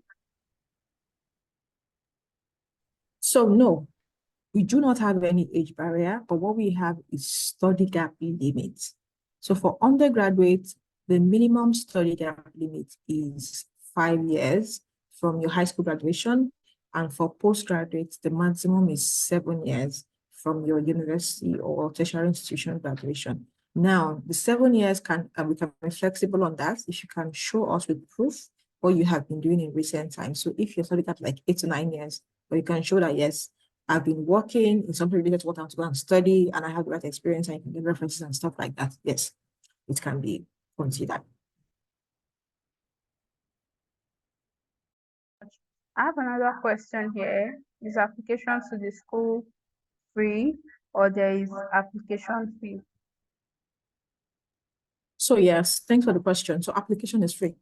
So no, we do not have any age barrier, but what we have is study gap limits. So for undergraduates, the minimum study gap limit is 5 years from your high school graduation. And for postgraduates, the maximum is 7 years from your university or tertiary institution graduation. Now, the 7 years we can be flexible on that if you can show us with proof what you have been doing in recent times. So if your study gap like 8 to 9 years, but you can show that, yes, I've been working in something related to what I want to go and study, and I have the right experience, and I can get references and stuff like that. Yes, it can be considered. I have another question here. Is application to the school free, or there is application fee? So yes, thanks for the question. So application is free.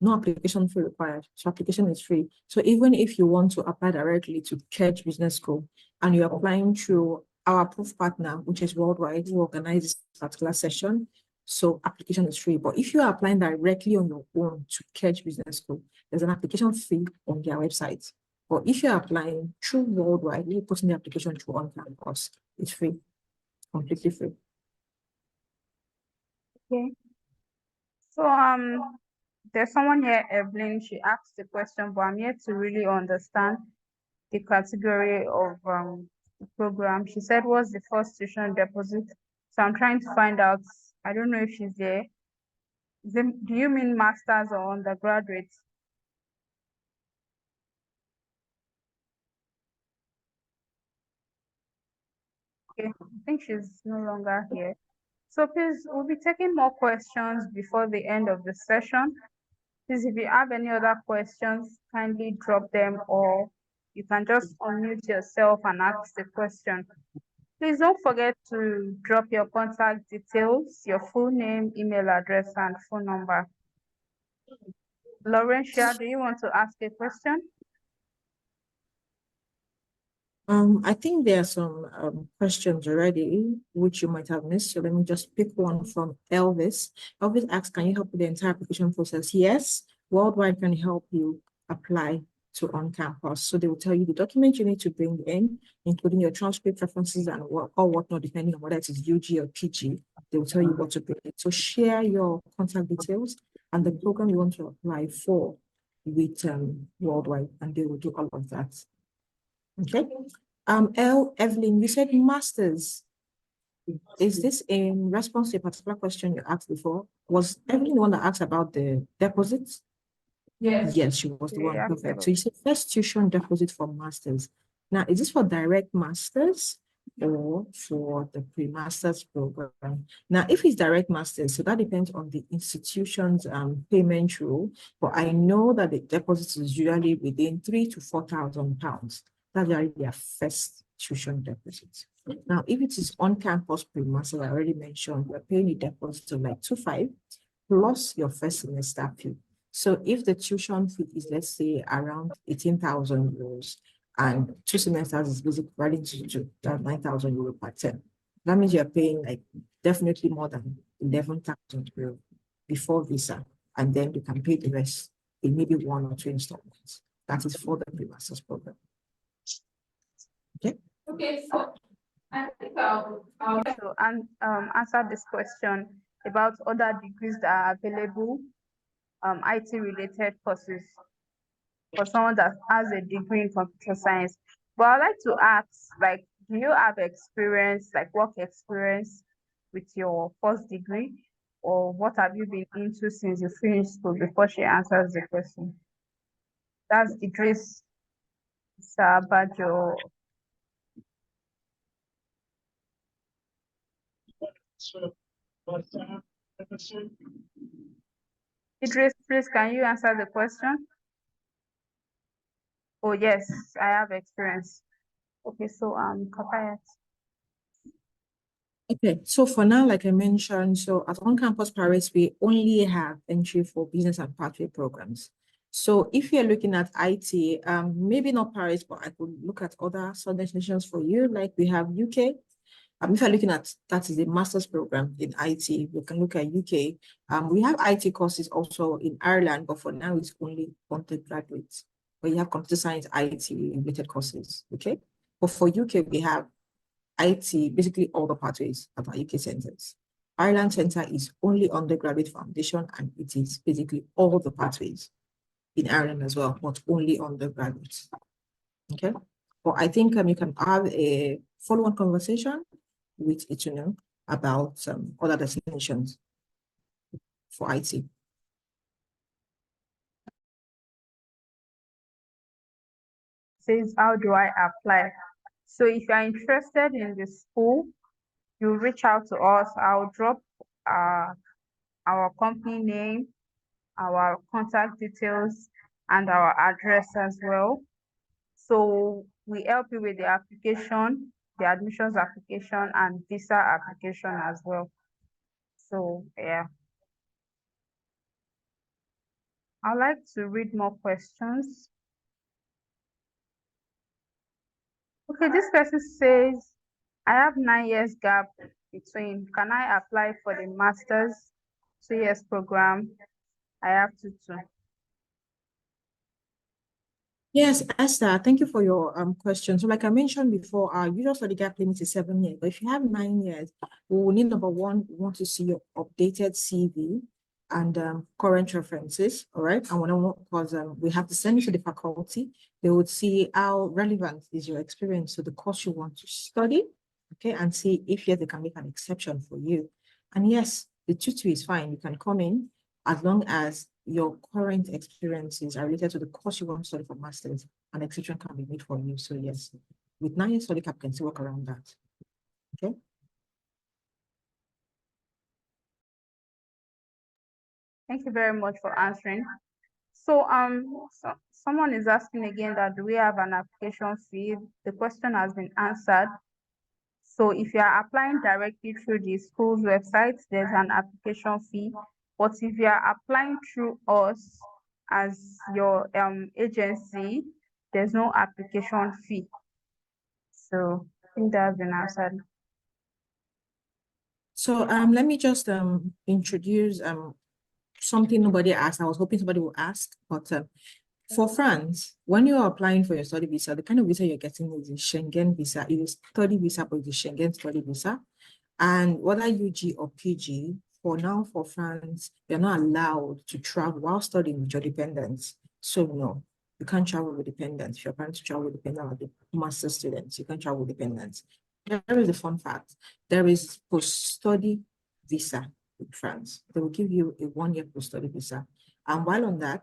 No application fee required. So application is free. So even if you want to apply directly to Kedge Business School and you're applying through our approved partner, which is Worldwide, who organizes this particular session, so application is free. But if you are applying directly on your own to Kedge Business School, there's an application fee on their website. But if you're applying through Worldwide, you're putting the application through on campus, it's free, completely free. Okay. So there's someone here, Evelyn. She asked the question, but I'm yet to really understand the category of the program. She said, what's the first tuition deposit? So I'm trying to find out. I don't know if she's there. Do you mean masters or undergraduate? Okay, I think she's no longer here. So please, we'll be taking more questions before the end of the session. Please, if you have any other questions, kindly drop them, or you can just unmute yourself and ask the question. Please don't forget to drop your contact details, your full name, email address, and phone number. Laurentia, do you want to ask a question? I think there are some questions already, which you might have missed. So let me just pick one from Elvis. Elvis asks, can you help with the entire application process? Yes, Worldwide can help you apply to on campus. So they will tell you the documents you need to bring in, including your transcript, references, and whatnot, depending on whether it is UG or PG. They will tell you what to bring in. So share your contact details and the program you want to apply for with Worldwide, and they will do all of that. Okay. Evelyn, you said masters. Is this in response to a particular question you asked before? Was Evelyn the one that asked about the deposits? Yes. Yes, she was the one. Yeah, Perfect. So you said first tuition deposit for masters. Now, is this for direct masters or for the pre-masters program? Now, if it's direct masters, so that depends on the institution's payment rule. But I know that the deposit is usually within £3,000 to £4,000. That's usually their first tuition deposit. Now, if it is on-campus pre-master, I already mentioned, we're paying a deposit of like 2,500 plus your first semester fee. So if the tuition fee is, let's say, around 18,000 euros, and 2 semesters is basically running to 9,000 euros per term, that means you're paying like definitely more than 11,000 euros before visa, and then you can pay the rest in maybe 1 or 2 installments. That is for the pre-master's program. Okay. Okay, so I think I'll answer this question about other degrees that are available, IT related courses for someone that has a degree in computer science. But I'd like to ask, like, do you have experience, like work experience with your first degree? Or what have you been into since you finished school before she answers the question? That's Idris Sabajo. Idris, please, can you answer the question? Oh, yes, I have experience. Okay, so Kafayat. Okay, so for now, like I mentioned, so at on-campus Paris, we only have entry for business and pathway programs. So if you're looking at IT, maybe not Paris, but I could look at other southern destinations for you, like we have UK. If you're looking at, that is a master's program in IT, we can look at UK. We have IT courses also in Ireland, but for now it's only undergraduates. But you have computer science, IT related courses, okay? But for UK, we have IT, basically all the pathways at our UK centers. Ireland Center is only undergraduate foundation, and it is basically all the pathways in Ireland as well, but only undergraduates. Okay. But I think you can have a follow-on conversation with Ituno about other destinations for IT. Says, how do I apply? So if you're interested in the school, you reach out to us. I'll drop our company name, our contact details, and our address as well. So we help you with the application, the admissions application, and visa application as well. So yeah. I'd like to read more questions. Okay, this person says, I have 9 years gap between. Can I apply for the master's 2 years program? I have to too. Yes, Esther, thank you for your question. So like I mentioned before, our usual study gap limit is 7 years, but if you have 9 years, we will need, number one, we want to see your updated CV and current references, all right? And because we have to send it to the faculty, they would see how relevant is your experience to the course you want to study, okay? And see if yes, they can make an exception for you. And yes, the tutor is fine. You can come in as long as your current experiences are related to the course you want to study for master's, an exception can be made for you. So yes, with 9 years study cap, can still work around that. Okay. Thank you very much for answering. So someone is asking again that do we have an application fee? The question has been answered. So if you are applying directly through the school's website, there's an application fee. But if you are applying through us as your agency, there's no application fee. So I think that has been answered. So let me just introduce something nobody asked. I was hoping somebody will ask, but for France, when you are applying for your study visa, the kind of visa you're getting is a Schengen visa. It is study visa, but it's a Schengen study visa. And whether UG or PG, for now, for France, you're not allowed to travel while studying with your dependents. So no, you can't travel with dependents. If you're planning to travel with dependents, like the master students, you can't travel with dependents. There is a fun fact. There is post-study visa in France. They will give you a 1-year post-study visa. And while on that,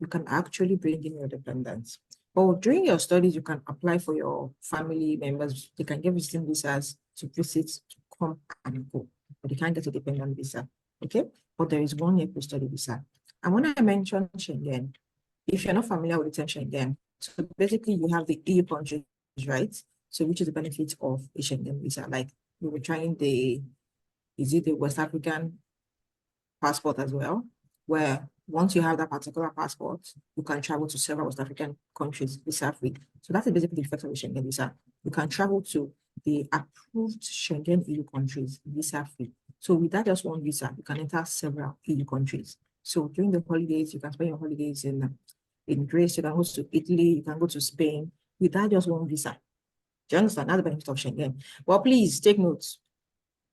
you can actually bring in your dependents. But during your studies, you can apply for your family members. They can get visiting visas to visit, to come and go, but you can't get a dependent visa, okay? But there is 1-year post-study visa. And when I mentioned Schengen, if you're not familiar with the term Schengen, so basically you have the EU countries, right? So which is the benefit of a Schengen visa? Like we were trying is it the West African passport as well, where once you have that particular passport, you can travel to several West African countries visa-free. So that's basically the effect of the Schengen visa. You can travel to the approved Schengen EU countries visa-free. So with that just one visa, you can enter several EU countries. So during the holidays, you can spend your holidays in Greece, you can go to Italy, you can go to Spain, with that just one visa. Do you understand? That's the benefit of Schengen. Well, please take notes.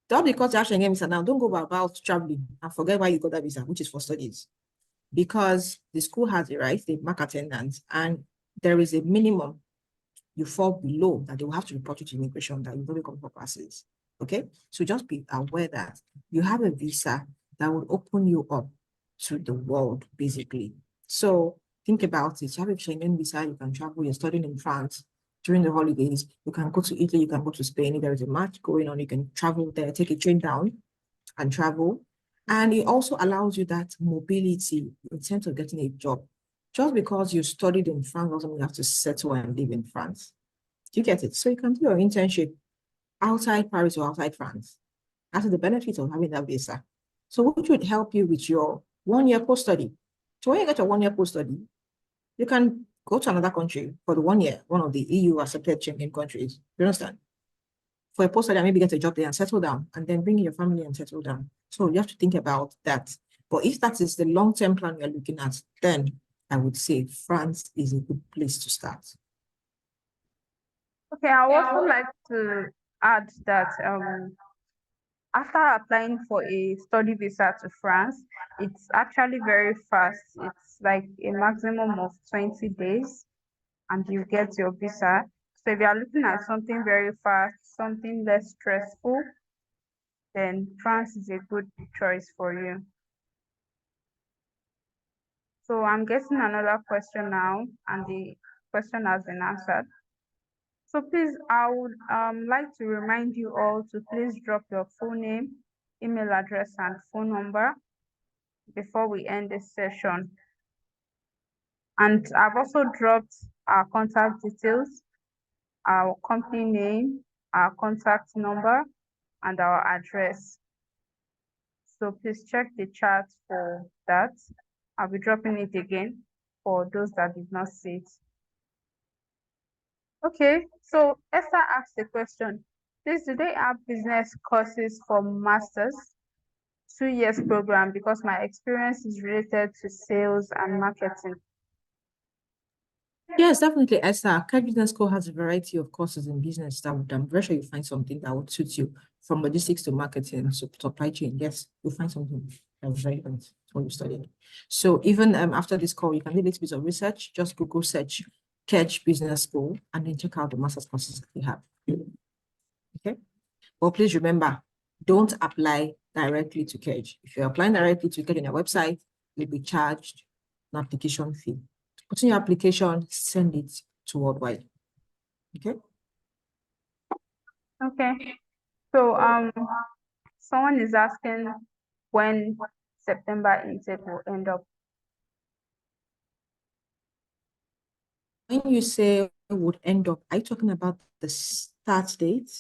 Don't because you have Schengen visa now, don't go about traveling and forget why you got that visa, which is for studies. Because the school has a right, they mark attendance, and there is a minimum you fall below that they will have to report you to immigration that you've only come for classes. Okay, so just be aware that you have a visa that will open you up to the world, basically. So think about it. You have a Schengen visa, you can travel, you're studying in France during the holidays, you can go to Italy, you can go to Spain. If there is a match going on, you can travel there, take a train down and travel. And it also allows you that mobility in terms of getting a job. Just because you studied in France doesn't mean you have to settle and live in France. Do you get it? So you can do your internship outside Paris or outside France. That's the benefit of having that visa. So which would help you with your 1 year post-study. So when you get your 1 year post-study, you can go to another country for the 1 year, one of the EU accepted Schengen countries. You understand? For a post-study, maybe get a job there and settle down, and then bring your family and settle down. So you have to think about that. But if that is the long-term plan you're looking at, then I would say France is a good place to start. Okay, I would also like to add that after applying for a study visa to France, it's actually very fast. It's like a maximum of 20 days and you get your visa. So if you are looking at something very fast, something less stressful, then France is a good choice for you. So I'm getting another question now, and the question has been answered. So please, I would like to remind you all to please drop your full name, email address, and phone number before we end this session. And I've also dropped our contact details, our company name, our contact number, and our address. So please check the chat for that. I'll be dropping it again for those that did not see it. Okay, so Esther asked the question, please, do they have business courses for masters? 2 years program, because my experience is related to sales and marketing. Yes, definitely, Esther. Kedge Business School has a variety of courses in business that I'm very sure you find something that would suit you, from logistics to marketing, so supply chain. Yes, you'll find something that was relevant to what you studied. So even after this call, you can do a little bit of research. Just Google search Kedge Business School and then check out the master's courses that we have. Okay. But please remember, don't apply directly to Kedge. If you're applying directly to Kedge on your website, you'll be charged an application fee. Put in your application, send it to Worldwide. Okay. Okay. So someone is asking when September intake will end up. When you say would end up, are you talking about the start date?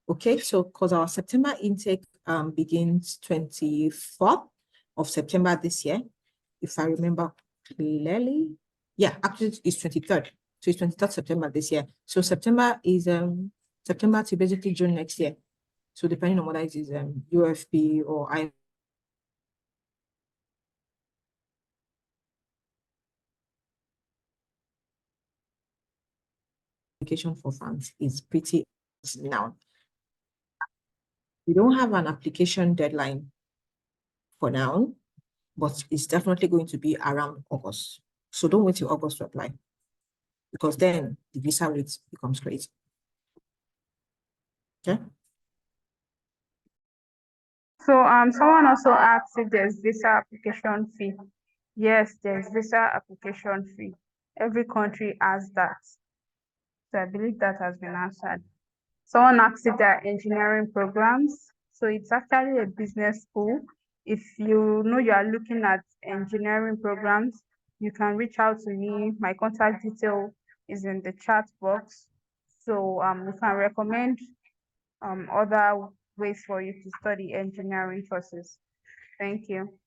Okay, so because our September intake begins 24th of September this year, if I remember clearly. Yeah, actually it's 23rd. So it's 23rd September this year. So September is September to basically June next year. So depending on whether it is UFP or I. Application for funds is pretty now. We don't have an application deadline for now, but it's definitely going to be around August. So don't wait till August to apply, because then the visa rate becomes crazy. Okay. So someone also asked if there's visa application fee. Yes, there's visa application fee. Every country has that. So I believe that has been answered. Someone asked if there are engineering programs. So it's actually a business school. If you know you are looking at engineering programs, you can reach out to me. My contact detail is in the chat box. So we can recommend other ways for you to study engineering courses. Thank you.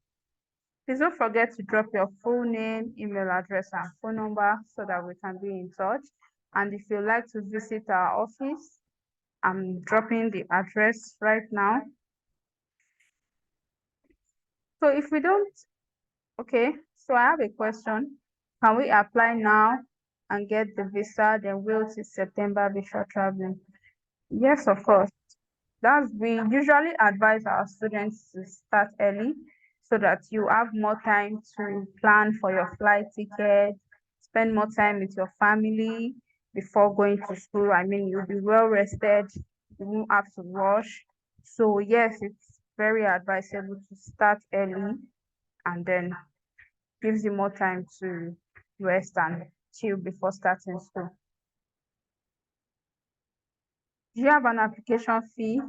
Please don't forget to drop your full name, email address, and phone number so that we can be in touch. And if you'd like to visit our office, I'm dropping the address right now. So if we don't, okay, so I have a question. Can we apply now and get the visa, then wait till September before traveling? Yes, of course. We usually advise our students to start early so that you have more time to plan for your flight ticket, spend more time with your family before going to school. I mean, you'll be well rested, you won't have to rush. So yes, it's very advisable to start early, and then gives you more time to rest and chill before starting school. Do you have an application fee,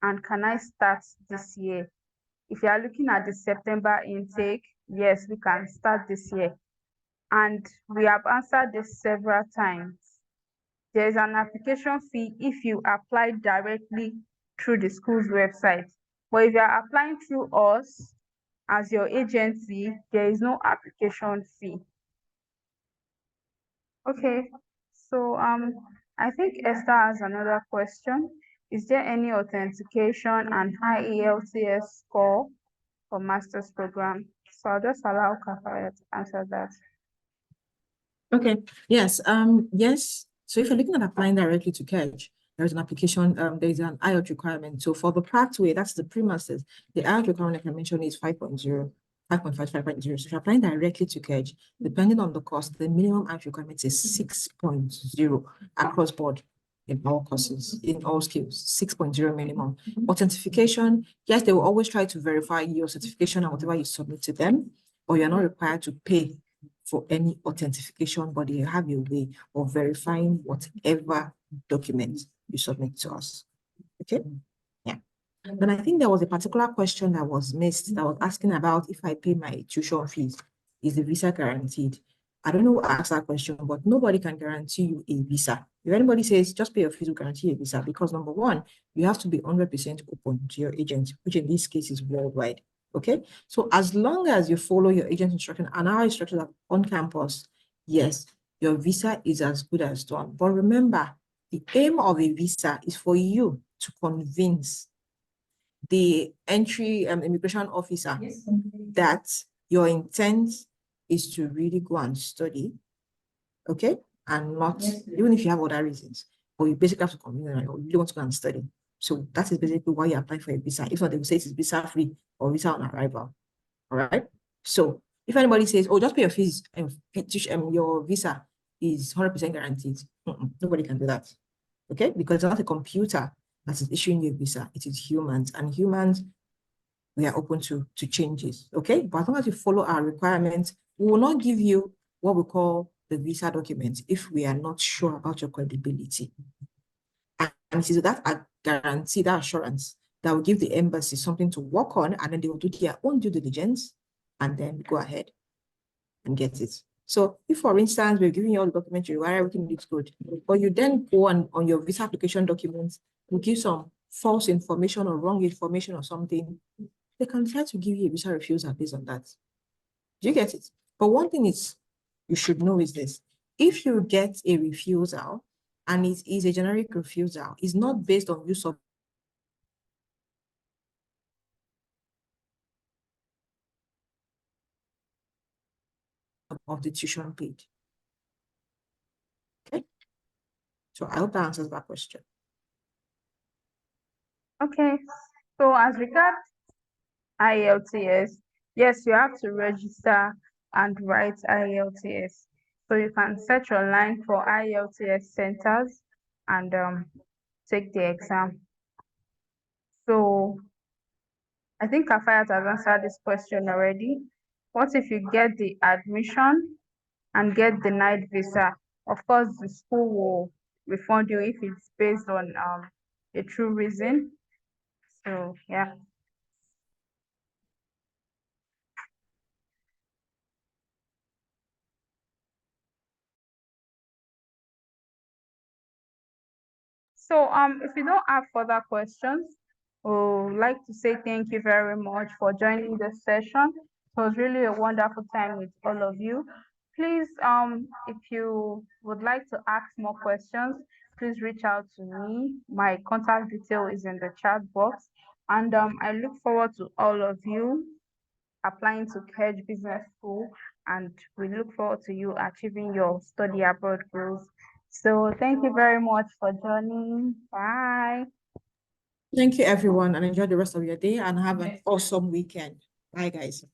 and can I start this year? If you are looking at the September intake, yes, we can start this year. And we have answered this several times. There is an application fee if you apply directly through the school's website. But if you are applying through us as your agency, there is no application fee. Okay, so I think Esther has another question. Is there any authentication and high ELTS score for master's program? So I'll just allow Kafayat to answer that. Okay, yes, yes. So if you're looking at applying directly to Kedge, there's an application, there's an IELTS requirement. So for the pathway, that's the pre-masters, the IELTS requirement, like I mentioned, is 5.0, 5.5, 5.0. So if you're applying directly to Kedge, depending on the cost, the minimum IELTS requirement is 6.0 across board in all courses, in all skills, 6.0 minimum. Authentication, yes, they will always try to verify your certification and whatever you submit to them, but you're not required to pay for any authentication, but you have a way of verifying whatever document you submit to us. Okay? Yeah. Then I think there was a particular question that was missed that was asking about if I pay my tuition fees, is the visa guaranteed? I don't know who asked that question, but nobody can guarantee you a visa. If anybody says just pay your fees to guarantee a visa, because number one, you have to be 100% open to your agent, which in this case is worldwide. Okay, so as long as you follow your agent's instruction and our instructions are on campus, yes, your visa is as good as done. But remember, the aim of a visa is for you to convince the entry immigration officer that your intent is to really go and study, okay, and not, even if you have other reasons, but you basically have to convince them, you really want to go and study. So that is basically why you apply for a visa. If not, they will say it's visa free or visa on arrival. All right. So if anybody says, oh, just pay your fees and your visa is 100% guaranteed, nobody can do that. Okay, because it's not a computer that is issuing you a visa, it is humans, and humans, we are open to changes. Okay, but as long as you follow our requirements, we will not give you what we call the visa document if we are not sure about your credibility. And it is that guarantee, that assurance, that will give the embassy something to work on, and then they will do their own due diligence and then go ahead and get it. So if, for instance, we're giving you all the documents you require, everything looks good, but you then go on your visa application documents, we give some false information or wrong information or something, they can try to give you a visa refusal based on that. Do you get it? But one thing is, you should know is this: if you get a refusal and it is a generic refusal, it's not based on use of the tuition paid. Okay, so I hope that answers that question. Okay, so as regards IELTS, yes, you have to register and write IELTS. So you can search online for IELTS centers and take the exam. So I think Kafayat has answered this question already. What if you get the admission and get denied visa? Of course, the school will refund you if it's based on a true reason. So yeah. So if you don't have further questions, we would like to say thank you very much for joining this session. It was really a wonderful time with all of you. Please, if you would like to ask more questions, please reach out to me. My contact detail is in the chat box. And I look forward to all of you applying to Kedge Business School, and we look forward to you achieving your study abroad goals. So thank you very much for joining. Bye. Thank you, everyone, and enjoy the rest of your day and have an awesome weekend. Bye, guys.